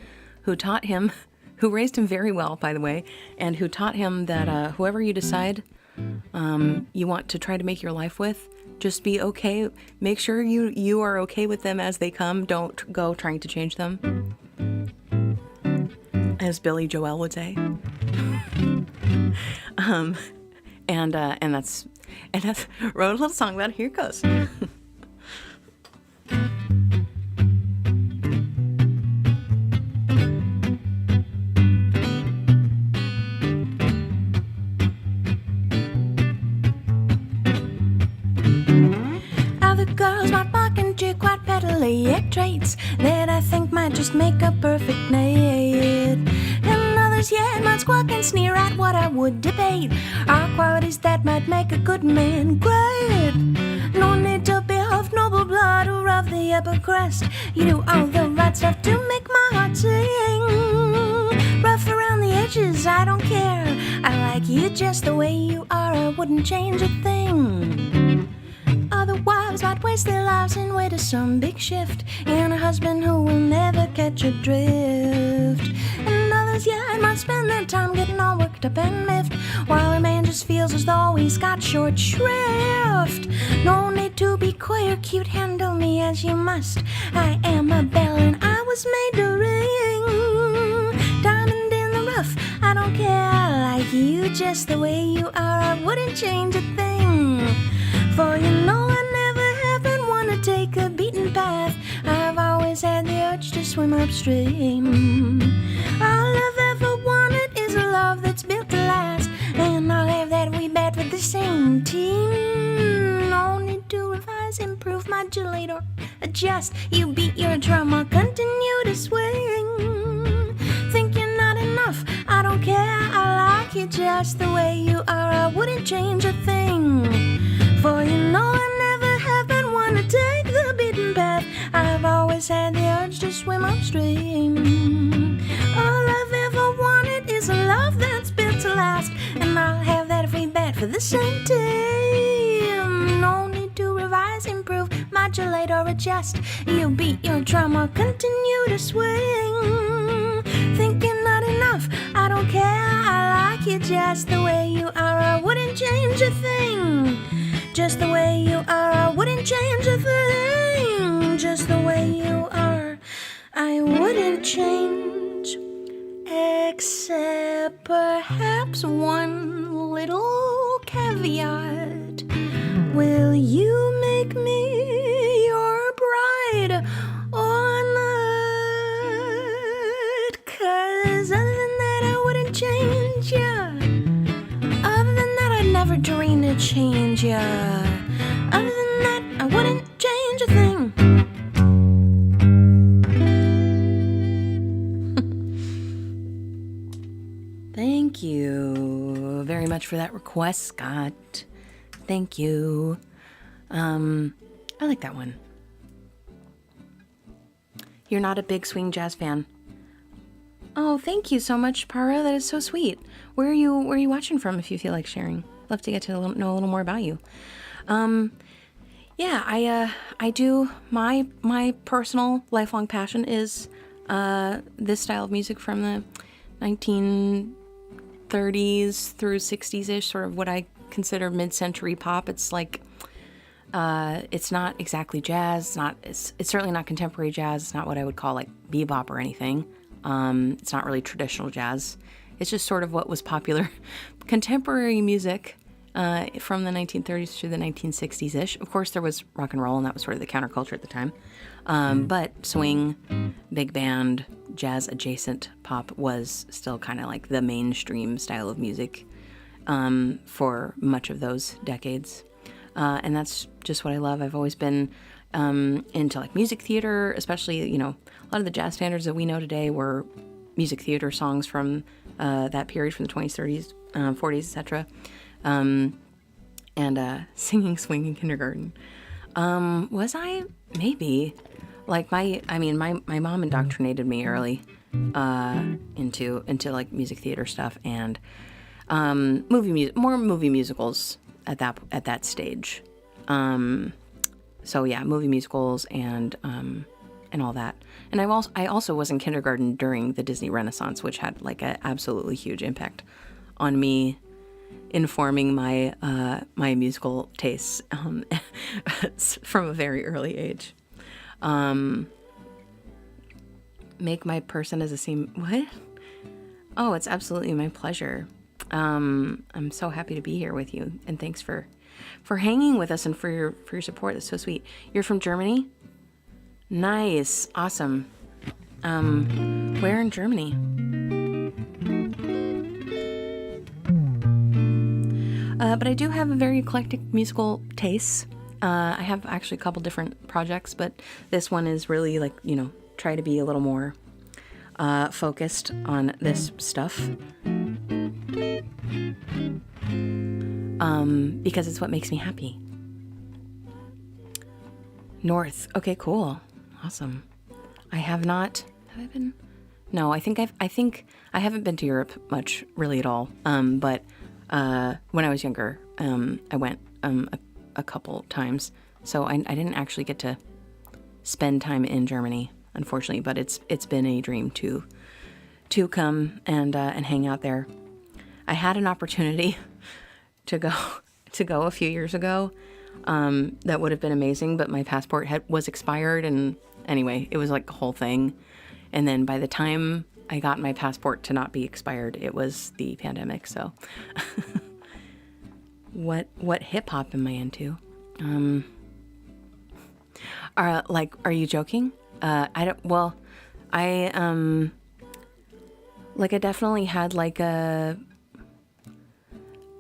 who raised him very well, by the way, and who taught him that whoever you decide you want to try to make your life with, just be okay. Make sure you are okay with them as they come. Don't go trying to change them. As Billy Joel would say. And that's wrote a little song about it. Here it goes. Traits that I think might just make a perfect mate. And others yet might squawk and sneer at what I would debate are qualities that might make a good man great. No need to be of noble blood or of the upper crust. You do all the right stuff to make my heart sing. Rough around the edges, I don't care. I like you just the way you are. I wouldn't change a thing. Other wives might waste their lives and wait to some big shift in a husband who will never catch a drift. And others, yeah, might spend their time getting all worked up and miffed, while a man just feels as though he's got short shrift. No need to be coy or cute, handle me as you must. I am a bell and I was made to ring. Diamond in the rough, I don't care. I like you just the way you are. I wouldn't change a thing. For you know I never have been one to take a beaten path. I've always had the urge to swim upstream. All I've ever wanted is a love that's built to last, and I'll have that we bat with the same team. No need to revise, improve, modulate, or adjust. You beat your drum, I'll continue to swing. Think you're not enough, I don't care. I like you just the way you are. I wouldn't change a thing. For you know I never have been one to take the the beaten path. I've always had the urge to swim upstream. All I've ever wanted is a love that's built to last, and I'll have that if we bet for the same team. No need to revise, improve, modulate, or adjust. You beat your drum or continue to swing. Thinking not enough, I don't care, I like you just the way you are. I wouldn't change a thing. Just the way you are, I wouldn't change a thing. Just the way you are, I wouldn't change. Except perhaps one little caveat. Will you make me your bride or not? 'Cause other than that, I wouldn't change ya. Other than that, I'd never dream to change ya. Other than that, I wouldn't change a thing. Thank you very much for that request, Scott. Thank you. I like that one. You're not a big swing jazz fan. Oh, thank you so much, Para. That is so sweet. Where are you watching from, if you feel like sharing? Love to get to know a little more about you. Yeah, I do. My personal lifelong passion is this style of music from the 1930s through 60s-ish, sort of what I consider mid-century pop. It's like it's not exactly jazz. It's certainly not contemporary jazz. It's not what I would call like bebop or anything. It's not really traditional jazz. It's just sort of what was popular contemporary music from the 1930s through the 1960s-ish. Of course, there was rock and roll, and that was sort of the counterculture at the time. But swing, big band, jazz-adjacent pop was still kind of like the mainstream style of music for much of those decades. And that's just what I love. I've always been into like music theater, especially, a lot of the jazz standards that we know today were music theater songs from that period, from the 20s, 30s, 40s, etc. And singing swing in kindergarten. Was I? Maybe. Like my mom indoctrinated me early into like music theater stuff and more movie musicals at that stage. So yeah, movie musicals and all that. And I also was in kindergarten during the Disney Renaissance, which had like an absolutely huge impact on me, informing my my musical tastes from a very early age. Make my person as a seam. What? Oh, it's absolutely my pleasure. I'm so happy to be here with you, and thanks for hanging with us and for your support. That's so sweet. You're from Germany? Nice, awesome. Where in Germany? But I do have a very eclectic musical taste. I have actually a couple different projects, but this one is really like, try to be a little more focused on this stuff. Because it's what makes me happy. North. Okay, cool. Awesome. I have not. Have I been? No, I think I haven't been to Europe much, really at all. But when I was younger, I went a couple times. So I didn't actually get to spend time in Germany, unfortunately. But it's been a dream to come and hang out there. I had an opportunity to go a few years ago. That would have been amazing, but my passport was expired, and anyway, it was like a whole thing. And then by the time I got my passport to not be expired, it was the pandemic. So, what hip hop am I into? Are you joking? I don't. Well, I definitely had like a.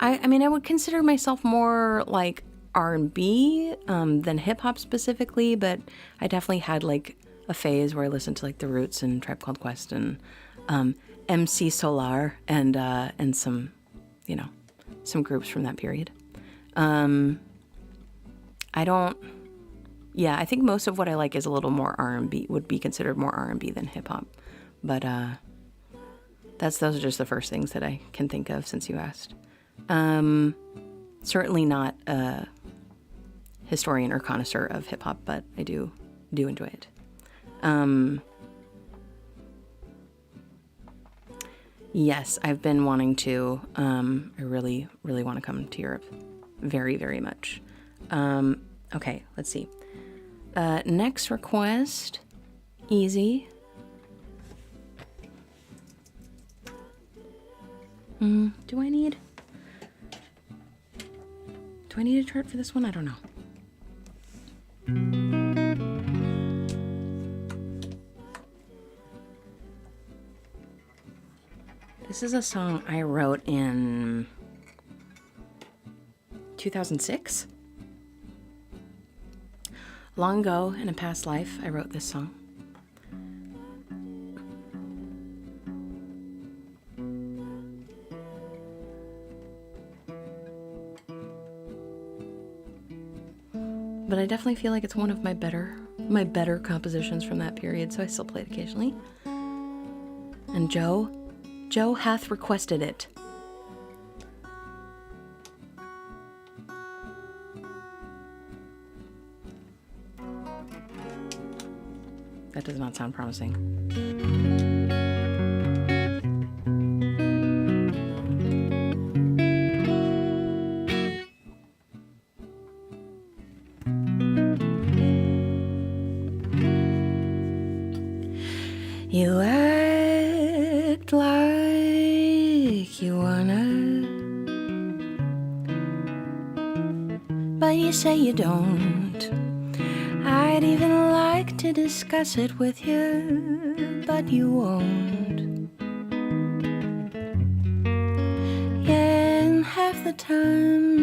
I mean, I would consider myself more like R&B than hip-hop specifically, but I definitely had like a phase where I listened to like The Roots and Tribe Called Quest and MC Solar and some groups from that period. I don't Yeah, I think most of what I like is a little more R&B, would be considered more R&B than hip hop. But those are just the first things that I can think of since you asked. Certainly not a historian or connoisseur of hip hop, but I do enjoy it. Yes, I've been wanting to. I really, really want to come to Europe. Very, very much. Okay, let's see. Next request. Easy. Do I need a chart for this one? I don't know. This is a song I wrote in 2006. Long ago, in a past life, I wrote this song. But I definitely feel like it's one of my better compositions from that period, so I still play it occasionally. And Joe hath requested it. That does not sound promising. You act like you wanna, but you say you don't. I'd even like to discuss it with you, but you won't. Yeah, and half the time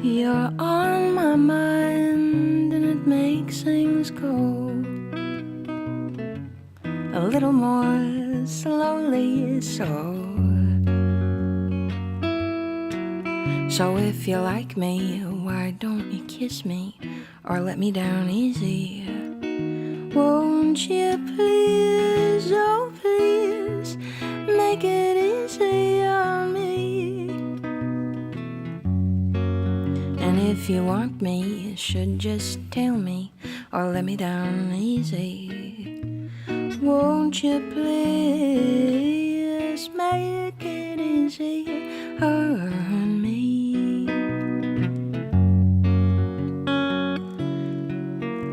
you're on my mind, and it makes things go a little more slowly. So if you like me, why don't you kiss me or let me down easy? Won't you please, oh please, make it easy on me? And if you want me, you should just tell me or let me down easy. Won't you please make it easy on me?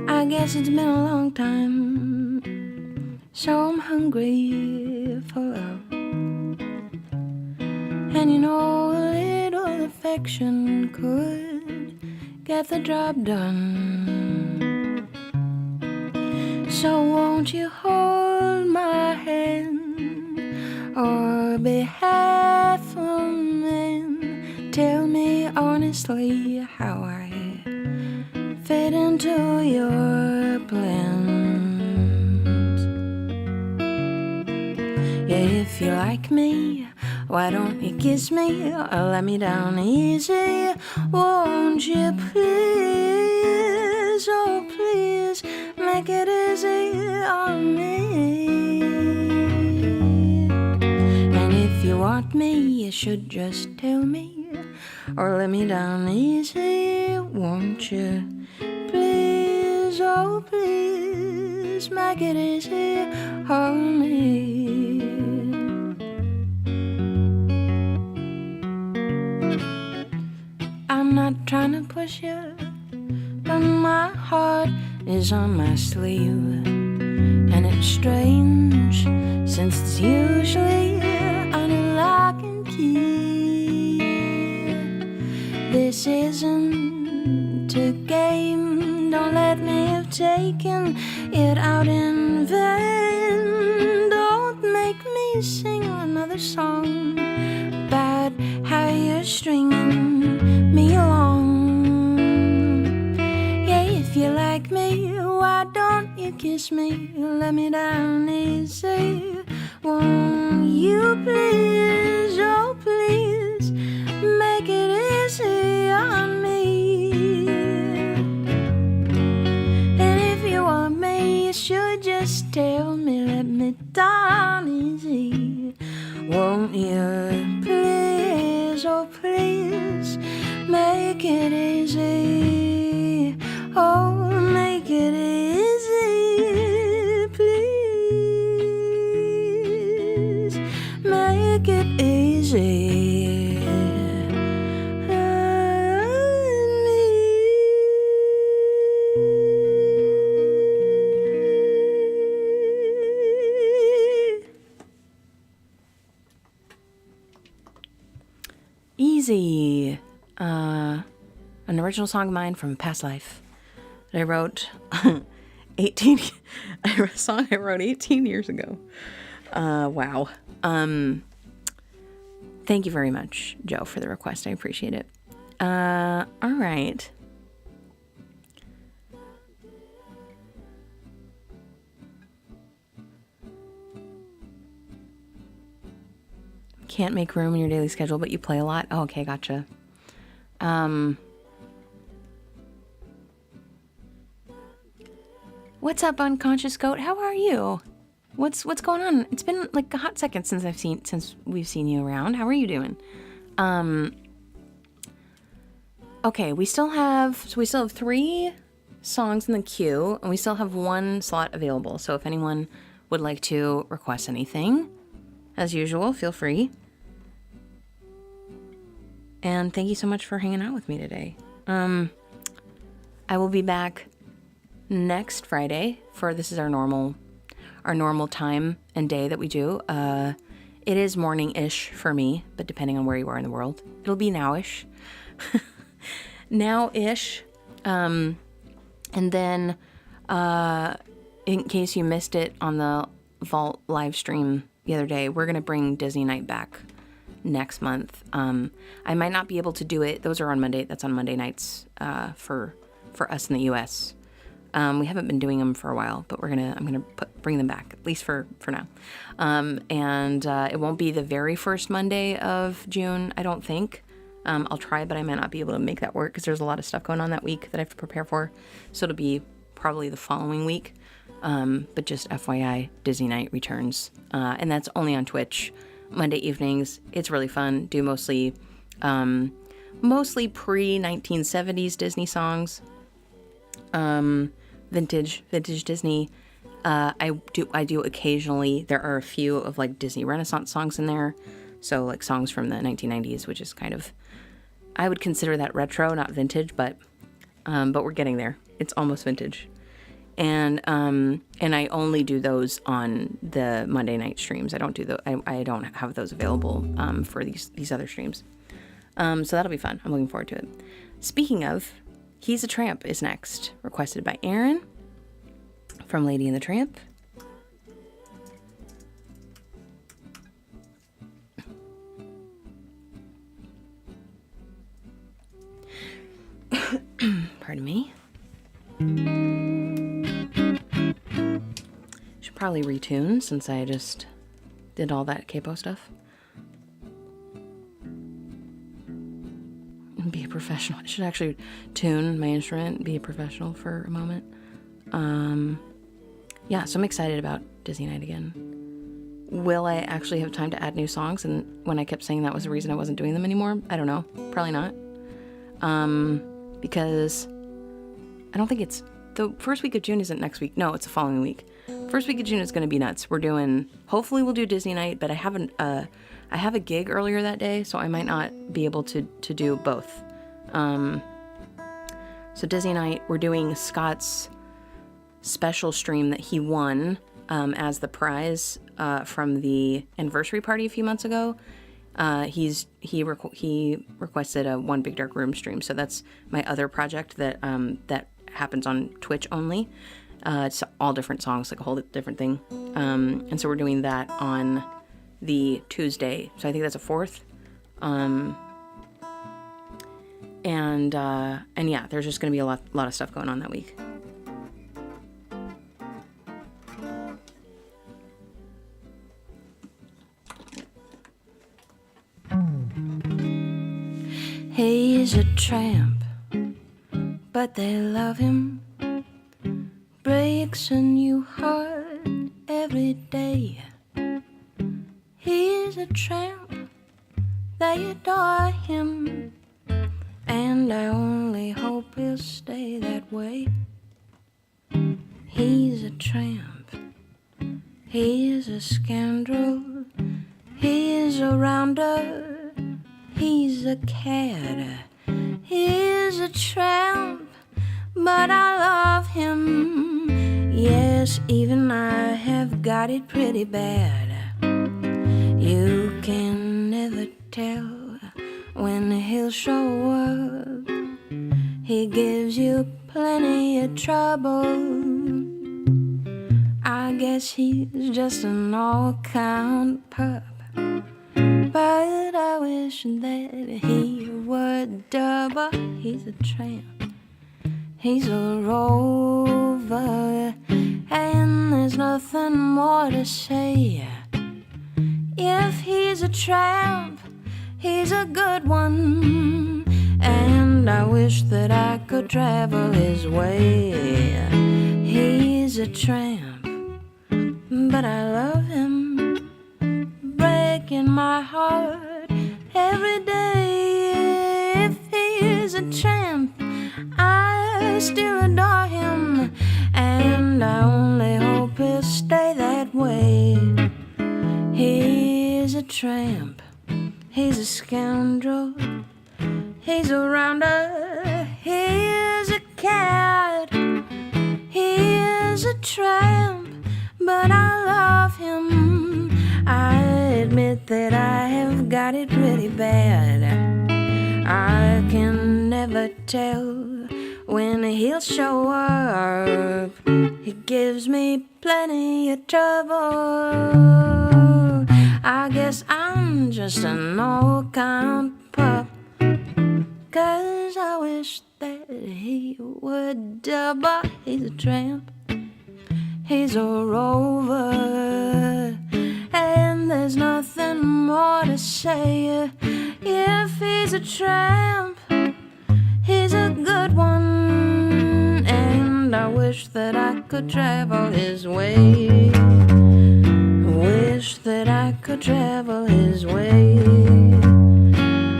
I guess it's been a long time, so I'm hungry for love. And you know, a little affection could get the job done. So won't you hold my hand or be half a man? Tell me honestly how I fit into your plans. Yeah, if you like me, why don't you kiss me or let me down easy? Won't you please, oh please, make it easy on me? And if you want me, you should just tell me or let me down easy. Won't you please, oh please, make it easy on me? I'm not trying to push you, but my heart is on my sleeve. And it's strange, since it's usually under lock and key. This isn't a game, don't let me have taken it out in vain. Don't make me sing another song about how you're stringing me along. Yeah, if you like me, why don't you kiss me, let me down easy? Won't you please, oh please, make it easy on me? least you just tell me, let me down easy. Won't you please, oh please, make it easy. Oh, make it easy, please. Make it easy. Easy. An original song of mine from a past life that I wrote 18 a song I wrote 18 years ago. Wow. Thank you very much, Joe, for the request. I appreciate it. All right. Can't make room in your daily schedule, but you play a lot. Oh, okay, gotcha. What's up, unconscious goat? How are you? What's going on? It's been like a hot second since we've seen you around. How are you doing? Okay, we still have 3 songs in the queue, and we still have 1 slot available. So if anyone would like to request anything, as usual, feel free. And thank you so much for hanging out with me today. I will be back next Friday this is our normal time and day that we do. It is morning-ish for me, but depending on where you are in the world, it'll be now-ish. Now-ish. And then, in case you missed it on the Vault live stream the other day, we're going to bring Disney Night back next month. I might not be able to do it. Those are on Monday. That's on Monday nights for us in the U.S. We haven't been doing them for a while, but I'm gonna bring them back, at least for now. And it won't be the very first Monday of June, I don't think. I'll try, but I might not be able to make that work because there's a lot of stuff going on that week that I have to prepare for. So it'll be probably the following week. But just FYI, Disney Night returns. And that's only on Twitch, Monday evenings. It's really fun. Do mostly pre-1970s Disney songs. Vintage Disney. I do occasionally. There are a few of like Disney Renaissance songs in there. So like songs from the 1990s, which is kind of, I would consider that retro, not vintage, but we're getting there. It's almost vintage. And I only do those on the Monday night streams. I don't have those available for these other streams. So that'll be fun. I'm looking forward to it. Speaking of, He's a Tramp is next, requested by Aaron from Lady and the Tramp. Pardon me. Should probably retune since I just did all that capo stuff. Be a professional. I should actually tune my instrument, be a professional for a moment. Yeah, so I'm excited about Disney Night again. Will I actually have time to add new songs? And when I kept saying that was the reason I wasn't doing them anymore, I don't know. Probably not. Because I don't think it's the first week of June isn't next week. No, it's the following week. First week of June is going to be nuts. Hopefully we'll do Disney Night, but I have a gig earlier that day, so I might not be able to do both. So Disney Night, we're doing Scott's special stream that he won as the prize from the anniversary party a few months ago. He requested a One Big Dark Room stream, so that's my other project that happens on Twitch only. It's all different songs, like a whole different thing. And so we're doing that on the Tuesday. So I think that's a 4th. And yeah, there's just going to be a lot of stuff going on that week. He's a tramp, but they love him. Break breaks a new heart every day. He's a tramp, they adore him, and I only hope he'll stay that way. He's a tramp, he is a scoundrel, he is a rounder, he's a cad. He is a tramp, but I love him. Yes, even I have got it pretty bad. You can never tell when he'll show up. He gives you plenty of trouble. I guess he's just an all-count pup, but I wish that he would double. He's a tramp, he's a rover, and there's nothing more to say. If he's a tramp, he's a good one, and I wish that I could travel his way. He's a tramp, but I love him, breaking my heart every day. If he is a tramp, I still adore him, and I only hope he'll stay that way. He's a tramp, he's a scoundrel, he's a rounder, he is a cad. He is a tramp, but I love him. I admit that I have got it pretty bad. I can never tell when he'll show up. He gives me plenty of trouble. I guess I'm just an old-count pup, 'cause I wish that he would double. He's a tramp, he's a rover, and there's nothing more to say. If he's a tramp, he's a good one, and I wish that I could travel his way. Wish that I could travel his way.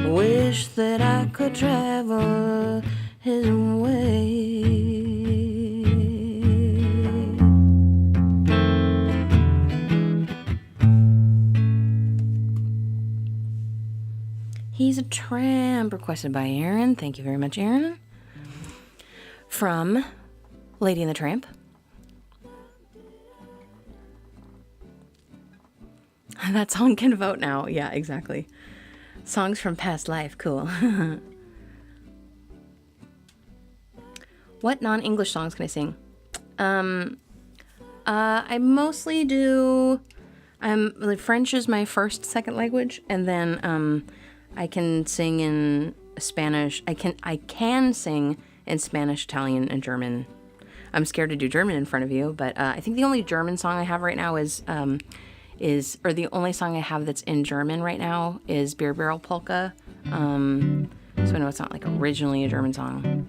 Wish that I could travel his way. He's a Tramp, requested by Aaron. Thank you very much, Aaron. From Lady and the Tramp. That song can vote now. Yeah, exactly. Songs from past life. Cool. What non-English songs can I sing? I mostly do... French is my second language, and then I can sing in Spanish. I can sing in Spanish, Italian, and German. I'm scared to do German in front of you, but I think the only German song I have right now is the only song I have that's in German right now is Beer Barrel Polka. So I know it's not like originally a German song.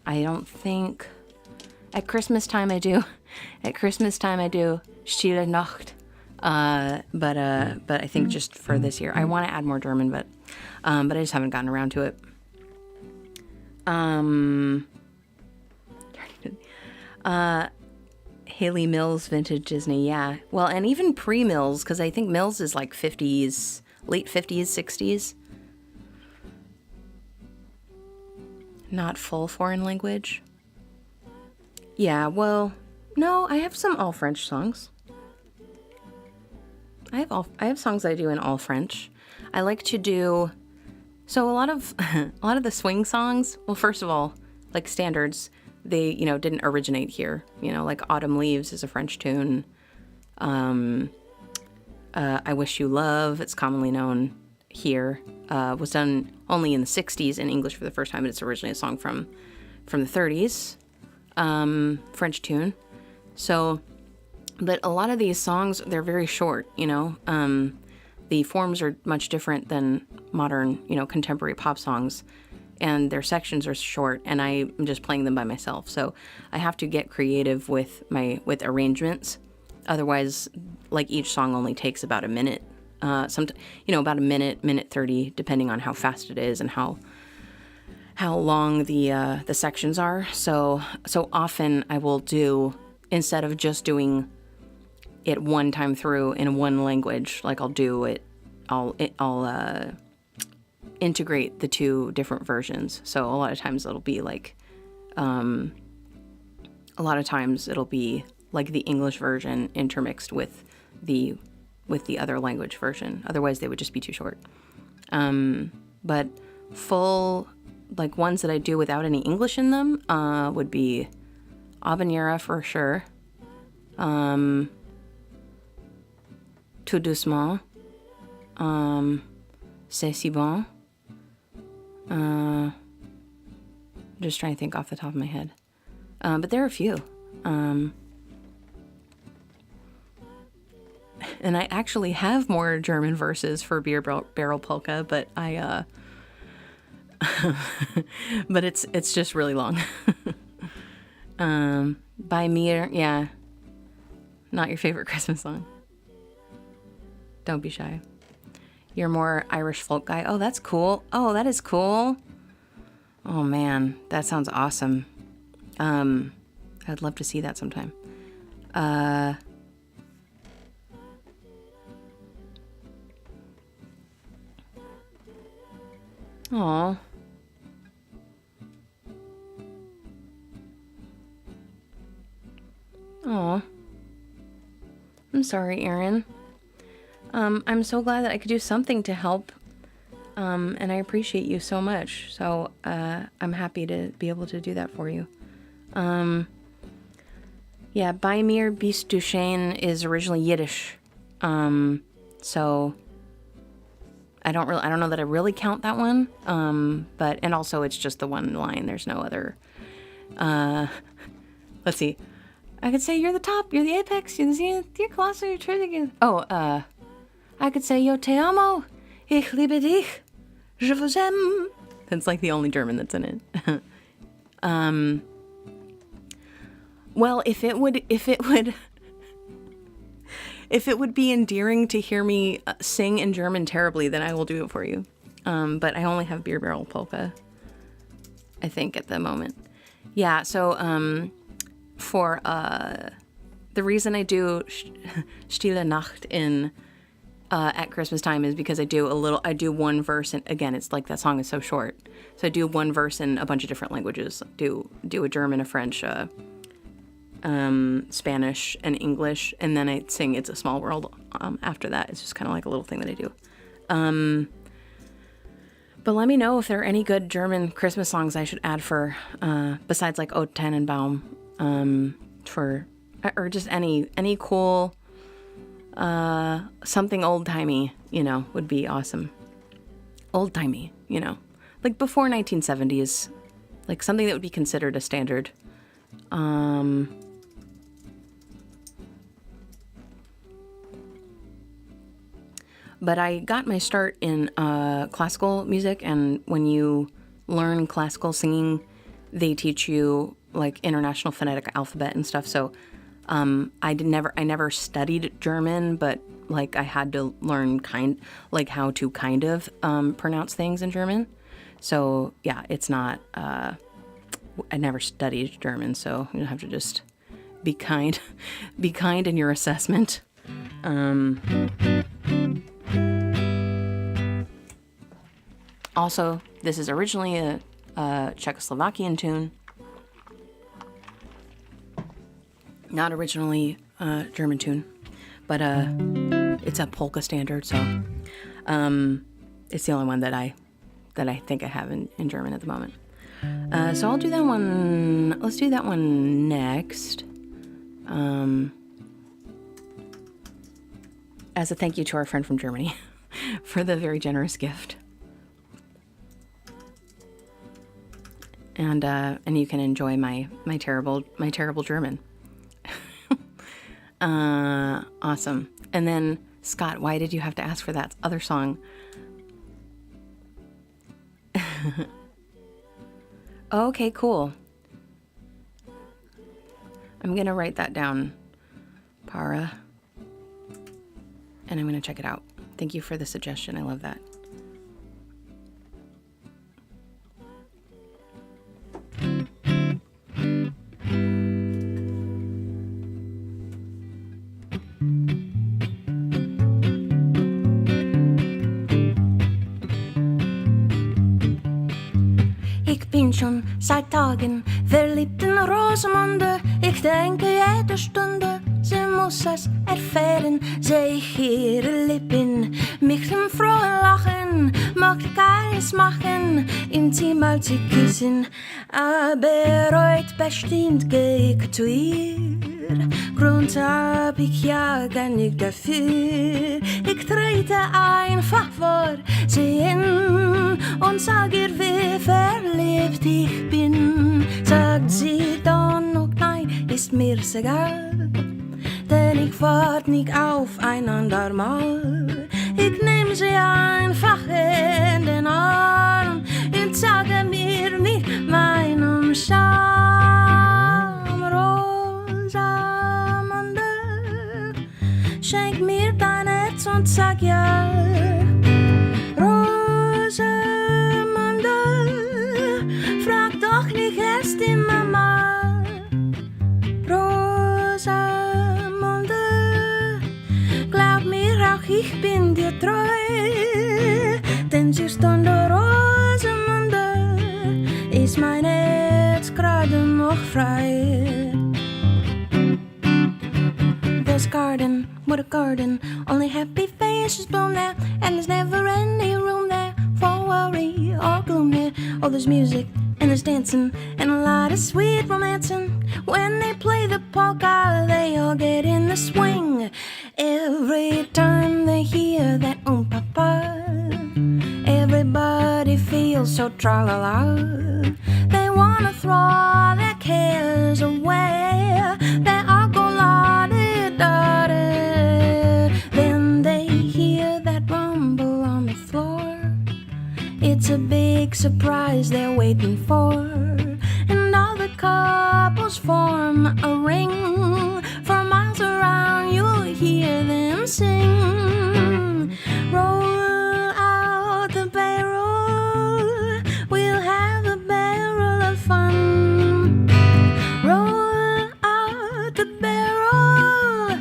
I don't think... At Christmas time I do Stille Nacht. But I think just for this year, I want to add more German, but I just haven't gotten around to it. Haley Mills vintage Disney, yeah. Well, and even pre-Mills, because I think Mills is like 50s, late 50s, 60s. Not full foreign language. Yeah, well, no, I have some all French songs. I have songs I do in all French. I like to do so a lot of the swing songs. Well, first of all, like standards, they didn't originate here. Like Autumn Leaves is a French tune. I Wish You Love, it's commonly known here, was done only in the 60s in English for the first time, but it's originally a song from the 30s, French tune. So, but a lot of these songs, they're very short, the forms are much different than modern, contemporary pop songs. and their sections are short, and I'm just playing them by myself. So I have to get creative with arrangements. Otherwise, like, each song only takes about a minute. About a minute 30, depending on how fast it is and how long the sections are. So often I will do, instead of just doing it one time through in one language, like I'll integrate the two different versions. So a lot of times it'll be like the English version intermixed with the other language version. Otherwise they would just be too short. But full, like, ones that I do without any English in them would be Habanera for sure. Tout doucement. C'est si bon. Just trying to think off the top of my head. But there are a few. And I actually have more German verses for Beer Barrel Polka, but but it's just really long. Bei mir, yeah. Not your favorite Christmas song. Don't be shy. You're more Irish folk guy. Oh, that's cool. Oh, that is cool. Oh man, that sounds awesome. I'd love to see that sometime. Aw. Aw. I'm sorry, Erin. I'm so glad that I could do something to help. And I appreciate you so much. So, I'm happy to be able to do that for you. Yeah, Bei mir bist du schön is originally Yiddish. So I don't know that I really count that one. But, and also it's just the one line. There's no other, let's see. I could say you're the top, you're the apex, you're the zenith, you're colossal, you're terrific. I could say yo te amo, ich liebe dich, je vous aime. That's like the only German that's in it. Well, if it would be endearing to hear me sing in German terribly, then I will do it for you. But I only have Beer Barrel Polka, I think, at the moment. Yeah, so for the reason I do Stille Nacht at Christmas time is because I do one verse, and again, it's like that song is so short. So I do one verse in a bunch of different languages. Do a German, a French, Spanish, and English, and then I sing It's a Small World after that. It's just kind of like a little thing that I do. But let me know if there are any good German Christmas songs I should add for, besides like O Tannenbaum, or just any cool, something old-timey, would be awesome. Old-timey, like before 1970s, like something that would be considered a standard. But I got my start in classical music, and when you learn classical singing, they teach you like International Phonetic Alphabet and stuff. So I never studied German, but like I had to learn how to kind of pronounce things in German. So yeah, it's not. I never studied German, so you have to just be kind in your assessment. Also, this is originally a Czechoslovakian tune, not originally a German tune, but it's a polka standard, so it's the only one that I think I have in German at the moment. So I'll do that one. Let's do that one next. As a thank you to our friend from Germany for the very generous gift. And you can enjoy my terrible German. Awesome. And then Scott, why did you have to ask for that other song? Okay, cool. I'm gonna write that down, Para. And I'm gonna check it out. Thank you for the suggestion. I love that. Ich bin schon seit Tagen verliebt in Rosamunde. Ich denke jede Stunde, sie muss es erfahren. Sehe ich ihre Lippen mit dem frohen Lachen, mag ich alles machen, im Zimmer zu küssen. Aber heute bestimmt geh ich zu ihr. Grund hab ich ja gar nicht dafür. Ich trete einfach vor sie hin und sag ihr, wie verliebt ich bin. Sagt sie dann noch nein, ist mir's egal, denn ich wart nicht auf ein andermal. Ich nehm sie einfach in den Arm und sage mir mit meinem Charme, Rosamunde, schenk mir dein Herz und sag ja. Rosamunde, frag doch nicht erst die Mama. Rosamunde, glaub mir auch, ich bin dir treu, denn süß und Rosamunde ist mein Herz gerade noch frei. This garden, what a garden, only happy faces bloom there, and there's never any room there for worry or gloom there. Oh, there's music and there's dancing and a lot of sweet romancing. When they play the polka, they all get in the swing. Every time they hear that papa, everybody feels so tra-la-la. They wanna throw their cares away. They all go la-di-da-di. Then they hear that rumble on the floor. It's a big surprise they're waiting for. And all the couples form a ring. For miles around you'll hear them sing. Roll out the barrel, we'll have a barrel of fun. Roll out the barrel,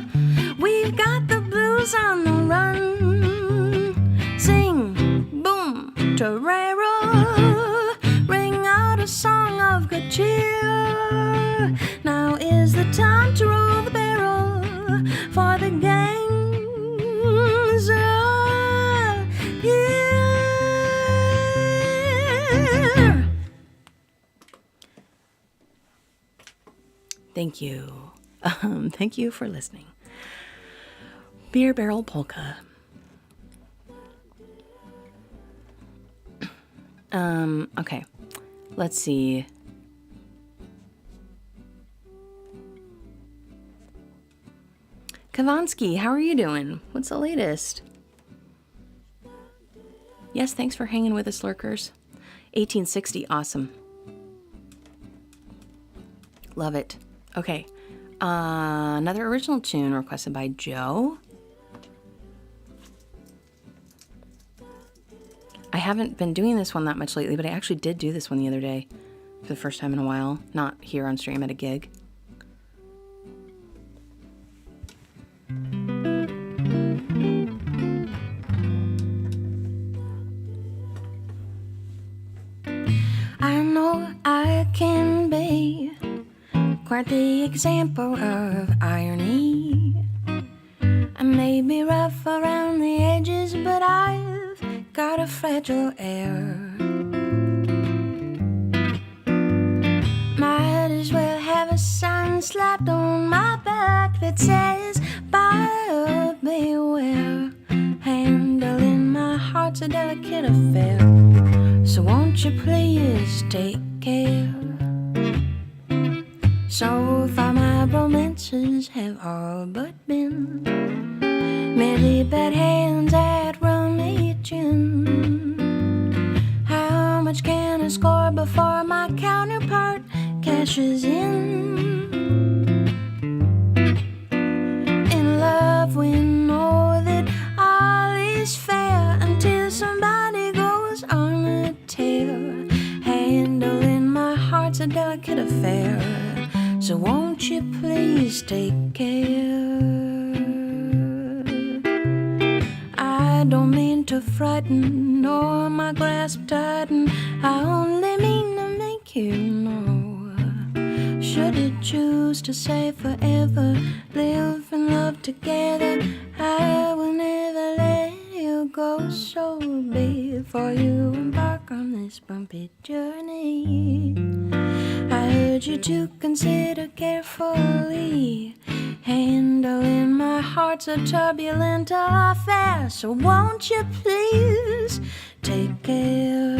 we've got the blues on the run. Sing, boom, torero, ring out a song of good cheer. Now is the time to roll the barrel, for the gangs are here. Thank you. Thank you for listening. Beer Barrel Polka. Okay. Let's see. Kavansky, how are you doing? What's the latest? Yes, thanks for hanging with us, lurkers. 1860, awesome. Love it. Okay. Another original tune requested by Joe. I haven't been doing this one that much lately, but I actually did do this one the other day for the first time in a while. Not here on stream, at a gig. I know I can be quite the example of irony. I may be rough around the edges, but I've got a fragile air. Might as well have a sign slapped on my back that says, buyer beware. Handling my heart's a delicate affair, so won't you please take care? So far my romances have all but been merely bad hands at rummaging. How much can I score before my counterpart cashes in. In love we know that all is fair until somebody goes on a tear. Handling my heart's a delicate affair, so won't you please take care? I don't mean to frighten nor my grasp tighten, I only mean to make you know. Should you choose to say forever, live and love together, I will never let you go. So before you embark on this bumpy journey, I urge you to consider carefully. Handling my heart's a turbulent affair, so won't you please take care?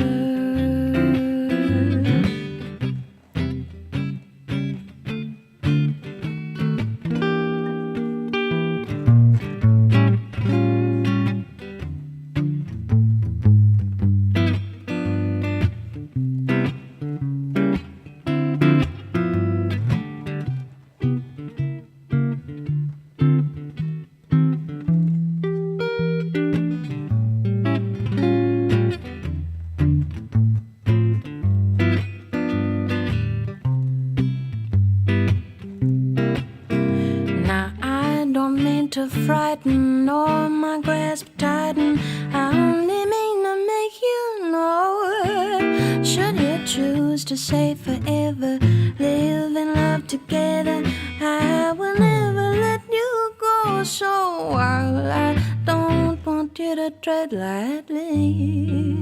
To frighten nor my grasp tighten, I only mean to make you know. Should you choose to say forever, live and love together, I will never let you go. So while I don't want you to tread lightly,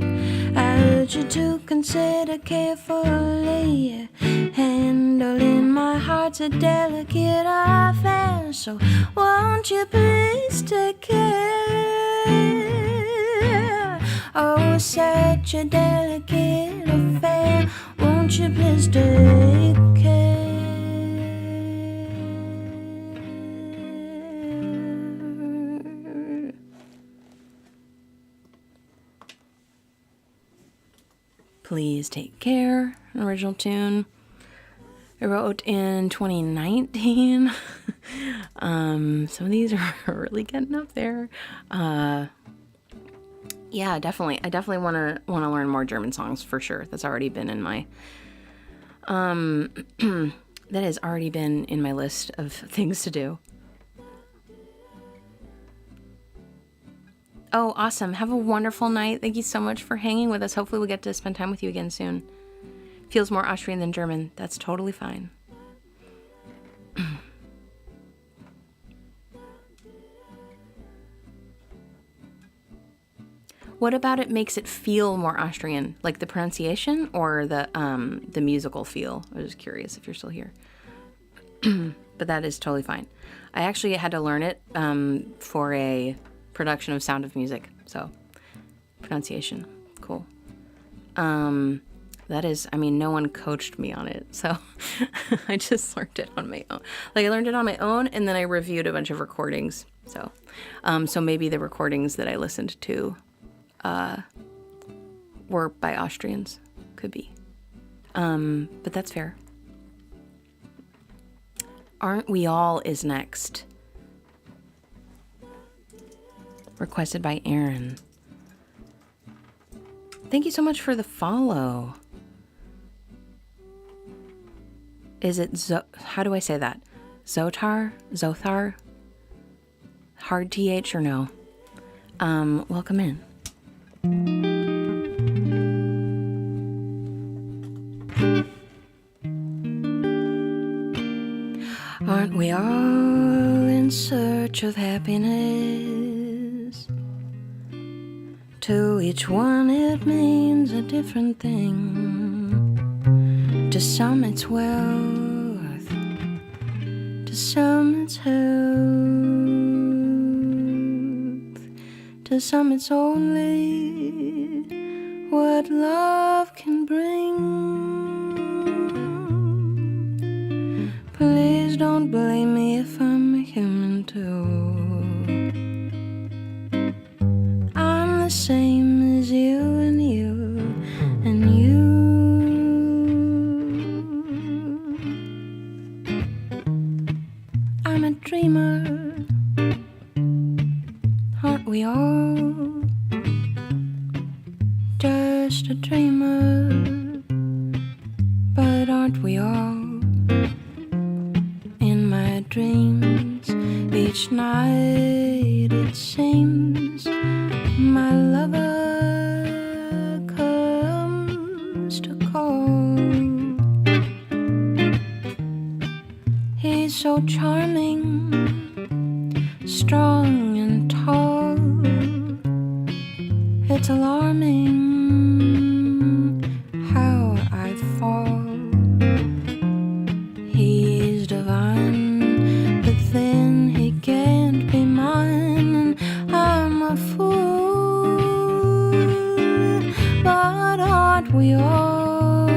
I urge you to consider carefully. Handling my heart's a delicate affair, so won't you please take care? Oh, such a delicate affair, won't you please take care? Please Take Care, an original tune I wrote in 2019. Some of these are really getting up there. Yeah, definitely. I definitely want to learn more German songs for sure. That's already been in my that has already been in my list of things to do. Oh, awesome. Have a wonderful night. Thank you so much for hanging with us. Hopefully we'll get to spend time with you again soon. Feels more Austrian than German. That's totally fine. What about it makes it feel more Austrian? Like the pronunciation or the musical feel? I was just curious if you're still here. But that is totally fine. I actually had to learn it for a production of Sound of Music. So, pronunciation. Cool. That is, I mean, no one coached me on it, so I just learned it on my own. Like, I learned it on my own, and then I reviewed a bunch of recordings. So maybe the recordings that I listened to were by Austrians. Could be. But that's fair. Aren't We All is next. Requested by Aaron. Thank you so much for the follow. Is it how do I say that? Zothar? Hard TH or no? Welcome in. Aren't we all in search of happiness? To each one it means a different thing. To some it's wealth, to some it's health, to some it's only what love can bring. Please don't blame me if I'm human too. I'm the same as you and you and you. I'm a dreamer, aren't we all? Just a dreamer, but aren't we all? In my dreams, each night it seems my lover comes to call. He's so charming, strong and tall. It's alarming how I fall. He's divine, but then he can't be mine. I'm a fool, but aren't we all?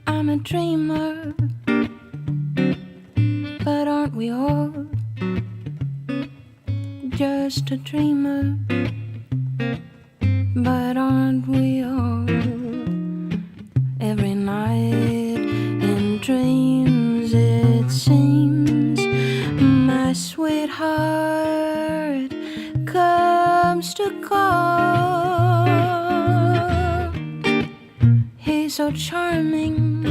I'm a dreamer, but aren't we all? Just a dreamer, but aren't we all? Every night in dreams it seems my sweetheart comes to call. He's so charming,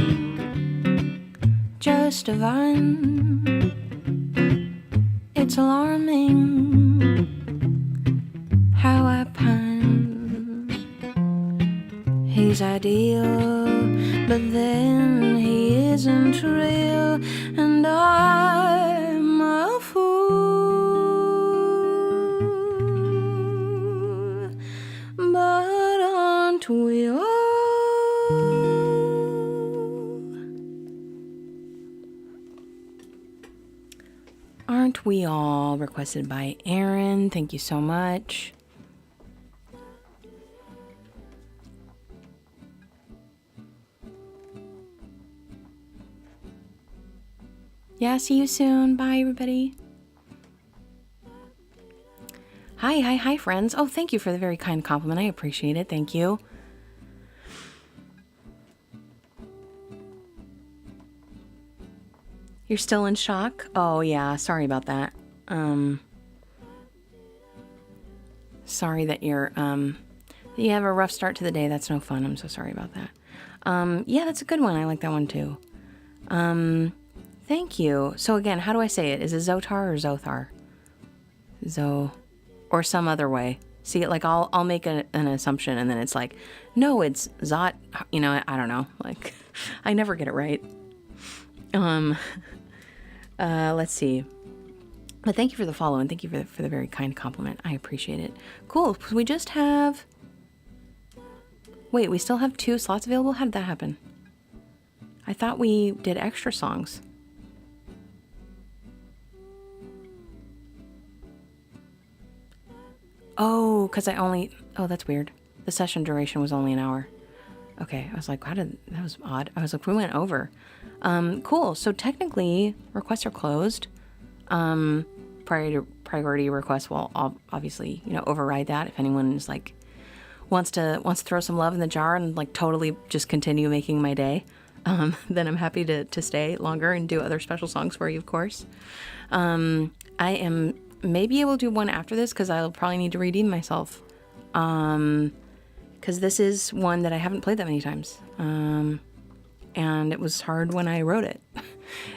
just divine. It's alarming how I pine. He's ideal, but then he isn't real, and I'm a fool. But aren't we all? Aren't we all? Requested by Aaron. Thank you so much. Yeah, see you soon. Bye, everybody. Hi, friends. Oh, thank you for the very kind compliment. I appreciate it. Thank you. You're still in shock? Oh, yeah. Sorry about that. Sorry that you have a rough start to the day. That's no fun. I'm so sorry about that. Yeah, that's a good one. I like that one too. Thank you. So again, how do I say it? Is it Zotar or Zothar? Or some other way. See, like I'll make an assumption and then it's like, no, it's Zot. You know, I don't know. Like, I never get it right. Let's see. But thank you for the follow and thank you for the very kind compliment. I appreciate it. Cool. We just have... Wait, we still have 2 slots available? How did that happen? I thought we did extra songs. Oh, because Oh, that's weird. The session duration was only an hour. Okay, I was like, that was odd. I was like, we went over. Cool. So technically, requests are closed. Priority requests will obviously, override that. If anyone is like wants to throw some love in the jar and like totally just continue making my day, then I'm happy to stay longer and do other special songs for you, of course. I am maybe able to do one after this because I'll probably need to redeem myself. Because this is one that I haven't played that many times. And it was hard when I wrote it.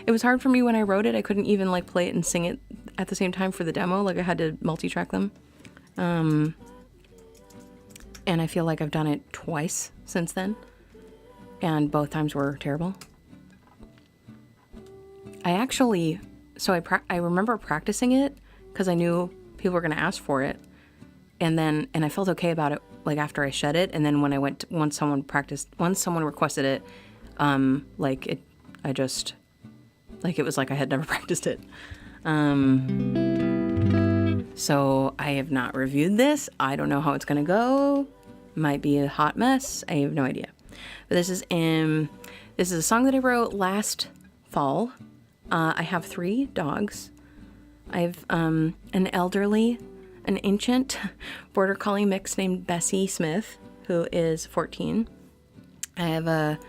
It was hard for me when I wrote it. I couldn't even like play it and sing it at the same time for the demo. Like I had to multi-track them. And I feel like I've done it twice since then. And both times were terrible. I remember practicing it because I knew people were going to ask for it. And I felt okay about it like after I shed it. And then when once someone requested it, it was like I had never practiced it. So I have not reviewed this. I don't know how it's going to go. Might be a hot mess. I have no idea. But this is a song that I wrote last fall. I have 3 dogs. I have an ancient border collie mix named Bessie Smith, who is 14. I have a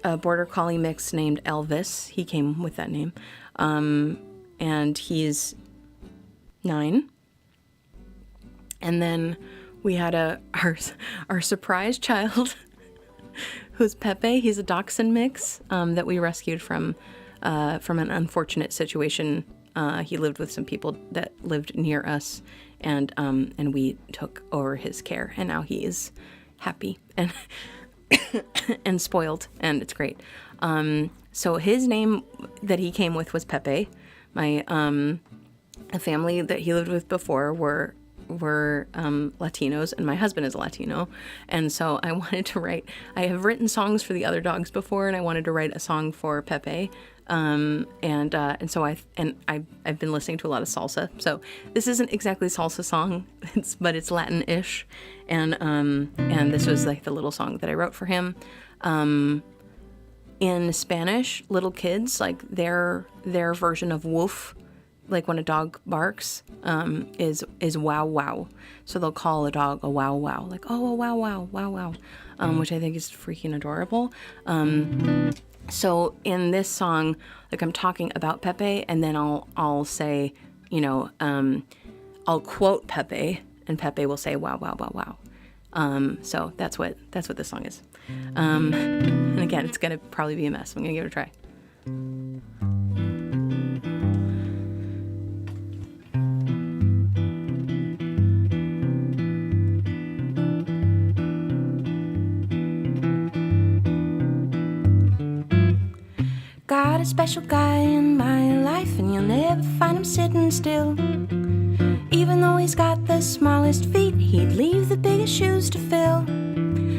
a border collie mix named Elvis. He came with that name. And he's 9. And then we had our surprise child, who's Pepe. He's a dachshund mix that we rescued from an unfortunate situation. He lived with some people that lived near us, and we took over his care, and now he is happy and and spoiled, and it's great. So his name that he came with was Pepe. My a family that he lived with before were Latinos, and my husband is Latino, and so I wanted to write. I have written songs for the other dogs before, and I wanted to write a song for Pepe. And so I've been listening to a lot of salsa. So this isn't exactly a salsa song, but it's Latin-ish, and this was like the little song that I wrote for him. In Spanish, little kids, like their version of woof, like when a dog barks, is wow wow. So they'll call a dog a wow wow, like, oh, a wow wow, wow wow, which I think is freaking adorable. So in this song, like I'm talking about Pepe, and then I'll say, I'll quote Pepe, and Pepe will say wow wow wow wow. So that's what this song is. And again, it's gonna probably be a mess. I'm gonna give it a try. Got a special guy in my life, and you'll never find him sitting still. Even though he's got the smallest feet, he'd leave the biggest shoes to fill.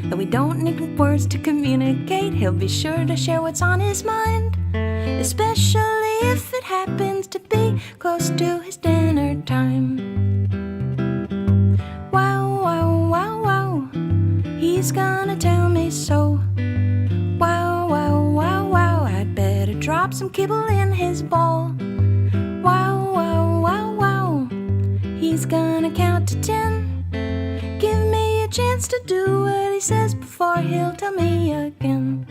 Though we don't need words to communicate, he'll be sure to share what's on his mind, especially if it happens to be close to his dinner time. Wow, wow, wow, wow, he's gonna tell me so. Wow, wow, wow, wow, I'd better drop some kibble in his bowl. Wow, wow, wow, wow, he's gonna count to 10. Give me a chance to do what he says before he'll tell me again.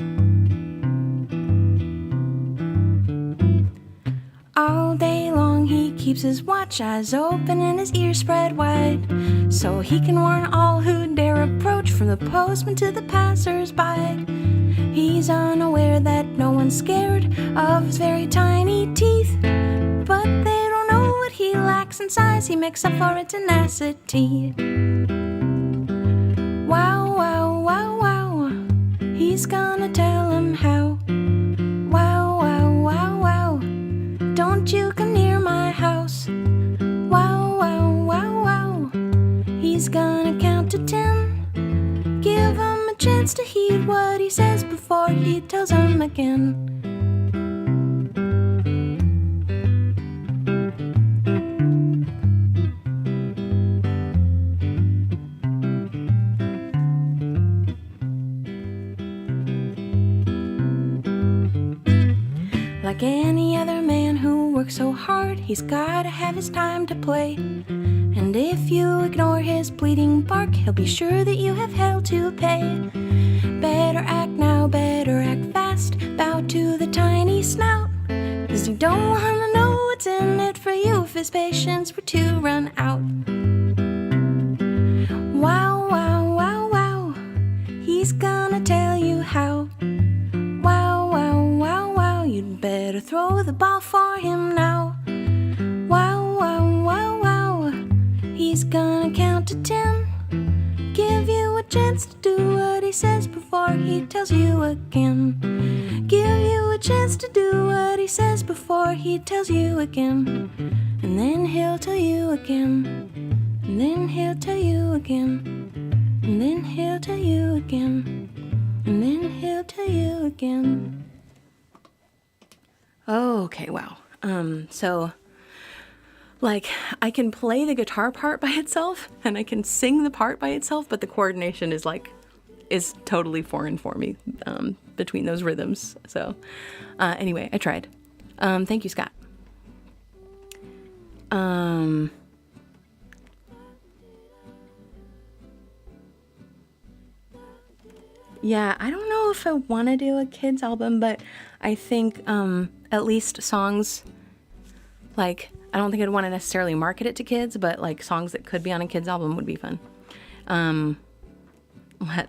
All day long he keeps his watch eyes open and his ears spread wide, so he can warn all who dare approach, from the postman to the passers-by. He's unaware that no one's scared of his very tiny teeth, but they don't know what he lacks in size. He makes up for it tenacity. Wow, wow, wow, wow, he's gonna tell him how. Wow, wow, wow, wow, don't you come near my house. Wow, wow, wow, wow, he's gonna count to 10. Give him a chance to heed what he says before he tells him again. Like any other man who works so hard, he's gotta have his time to play. And if you ignore his pleading bark, he'll be sure that you have hell to pay. Better act now, better act fast, bow to the tiny snout, 'cause you don't wanna know what's in it for you if his patience were to run out. Wow, wow, wow, wow, he's gonna tell you how. Wow, wow, wow, wow, you'd better throw the ball for him now. Wow, wow, wow, wow, he's gonna count to 10. Give you a chance to do what he says before he tells you again. Give you a chance to do what he says before he tells you again. And then he'll tell you again. And then he'll tell you again. And then he'll tell you again. And then he'll tell you again. Okay, wow. So, like, I can play the guitar part by itself, and I can sing the part by itself, but the coordination is totally foreign for me, between those rhythms. So, anyway, I tried. Thank you, Scott. Yeah, I don't know if I want to do a kids album, but I think at least songs, like, I don't think I'd want to necessarily market it to kids, but like songs that could be on a kids album would be fun. Latin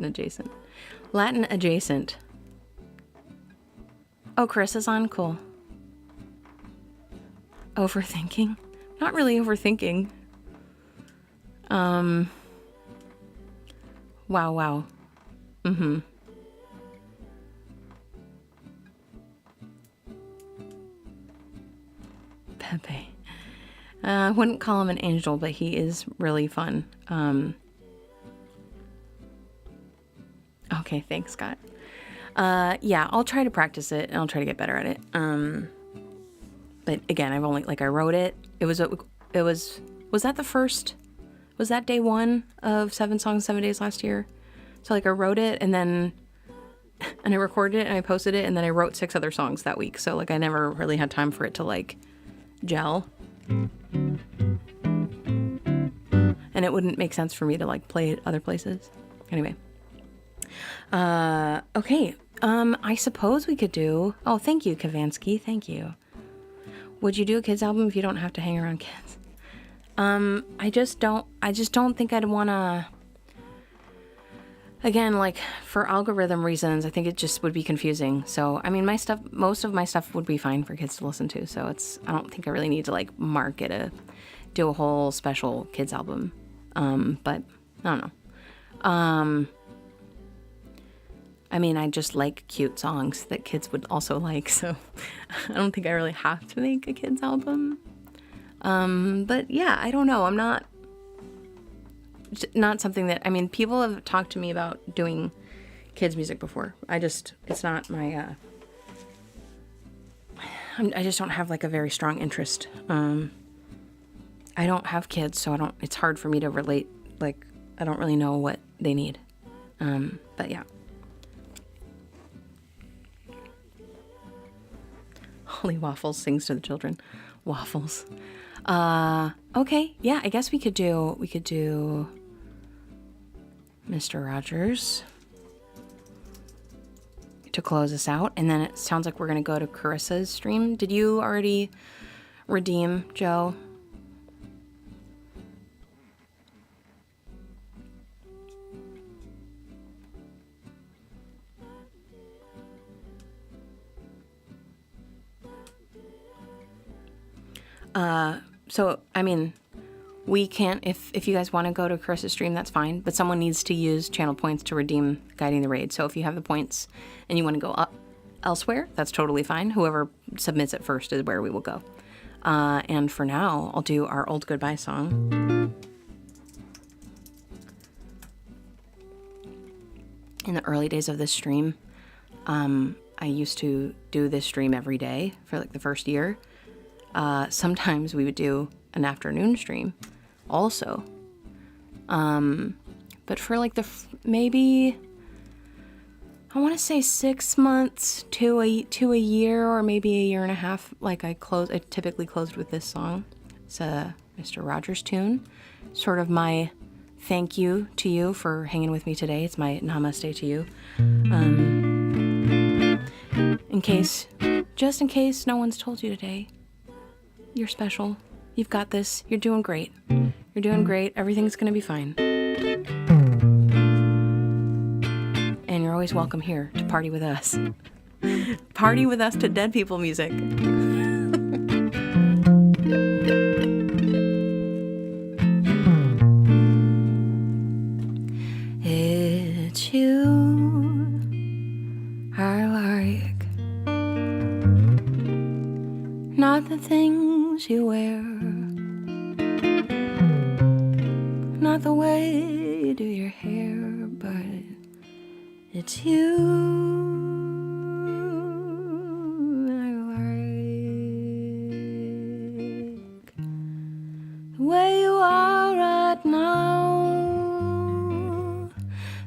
adjacent. Latin adjacent. Oh, Carissa's on? Cool. Overthinking? Not really overthinking. Wow. Pepe. I wouldn't call him an angel, but he is really fun. Okay, thanks, Scott. Yeah, I'll try to practice it, and I'll try to get better at it. But again, I've only, like, I wrote it. Was that the first, was that day one of 7 Songs, 7 Days last year? So, like, I wrote it, and I recorded it, and I posted it, and then I wrote 6 other songs that week. So, like, I never really had time for it to, like, gel. And it wouldn't make sense for me to, like, play it other places. Anyway. Okay. I suppose we could do... Oh, thank you, Kavansky. Thank you. Would you do a kids album if you don't have to hang around kids? I just don't think I'd want to... Again, like, for algorithm reasons, I think it just would be confusing. So, I mean, most of my stuff would be fine for kids to listen to. So I don't think I really need to, like, do a whole special kids album. But I don't know. I mean, I just like cute songs that kids would also like, so I don't think I really have to make a kids album. But yeah, I don't know. I'm not something that, I mean, people have talked to me about doing kids music before. It's not my, I just don't have like a very strong interest. I don't have kids, so it's hard for me to relate. Like, I don't really know what they need. But yeah. Holy Waffles sings to the children. Waffles. Okay, yeah, I guess we could do Mr. Rogers to close us out, and then it sounds like we're gonna go to Carissa's stream. Did you already redeem, Joe? So, I mean, we can't, if you guys want to go to Carissa's stream, that's fine, but someone needs to use channel points to redeem Guiding the Raid. So if you have the points and you want to go up elsewhere, that's totally fine. Whoever submits it first is where we will go. And for now, I'll do our old goodbye song. In the early days of this stream, I used to do this stream every day for like the first year. Sometimes we would do an afternoon stream also. But for like maybe, I want to say 6 months to a year, or maybe a year and a half, like I typically closed with this song. It's a Mr. Rogers tune. Sort of my thank you to you for hanging with me today. It's my namaste to you. Just in case no one's told you today, you're special. You've got this. You're doing great. You're doing great. Everything's gonna be fine. And you're always welcome here to party with us. Party with us to Dead People music. It's you I like, not the things you wear, not the way you do your hair, but it's you I like. The way you are right now,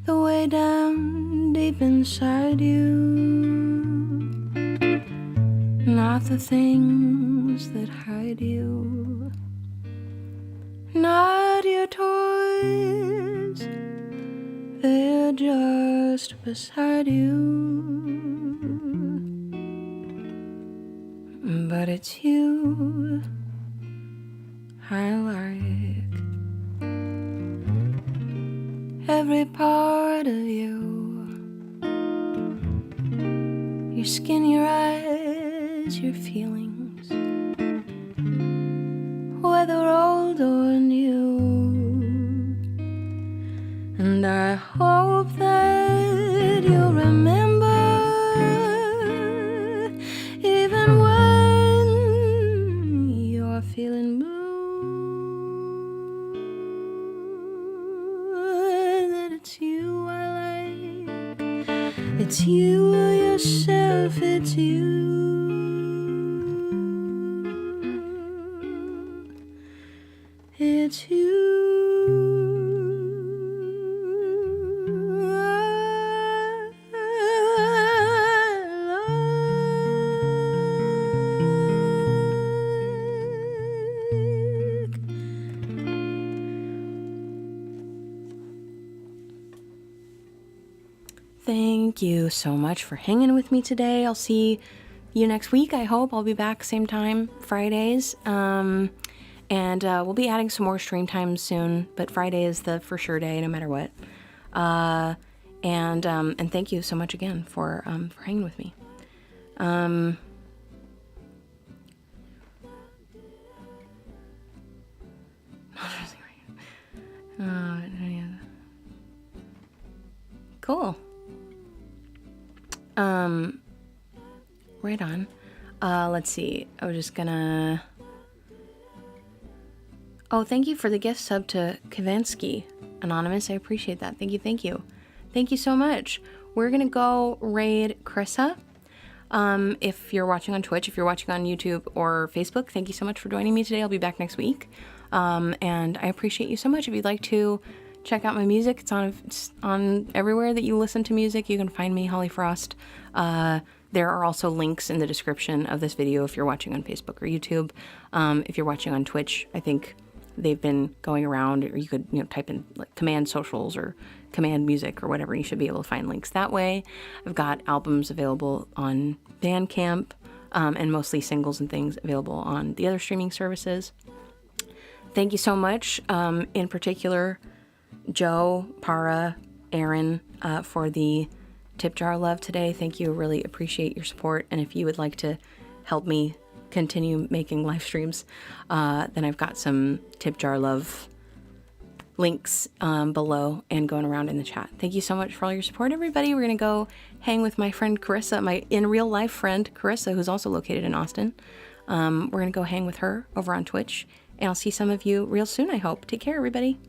the way down deep inside you, not the things that hide you, not your toys they're just beside you. But it's you I like. Every part of you, your skin, your eyes, your feelings, whether old or new. And I hope that you'll remember, even when you're feeling blue, that it's you I like. It's you yourself, it's you. It's you. Thank you so much for hanging with me today. I'll see you next week. I hope I'll be back same time, Fridays. And we'll be adding some more stream times soon, but Friday is the for sure day, no matter what. And thank you so much again for hanging with me. Cool. Right on. Let's see. I was just gonna... Oh, thank you for the gift sub to Kavinsky, Anonymous. I appreciate that. Thank you, thank you. Thank you so much. We're gonna go raid Carissa. If you're watching on Twitch, if you're watching on YouTube or Facebook, thank you so much for joining me today. I'll be back next week. And I appreciate you so much. If you'd like to check out my music, it's on everywhere that you listen to music. You can find me, Holly Frost. There are also links in the description of this video if you're watching on Facebook or YouTube. If you're watching on Twitch, I think they've been going around, or you could type in like command socials or command music or whatever. You should be able to find links that way. I've got albums available on Bandcamp, and mostly singles and things available on the other streaming services. Thank you so much, in particular Joe, Para, Aaron, for the tip jar love today. Thank you. Really appreciate your support. And if you would like to help me continue making live streams, then I've got some tip jar love links below and going around in the chat. Thank you so much for all your support, everybody. We're going to go hang with my friend Carissa, my in real life friend Carissa, who's also located in Austin. We're going to go hang with her over on Twitch, and I'll see some of you real soon, I hope. Take care, everybody.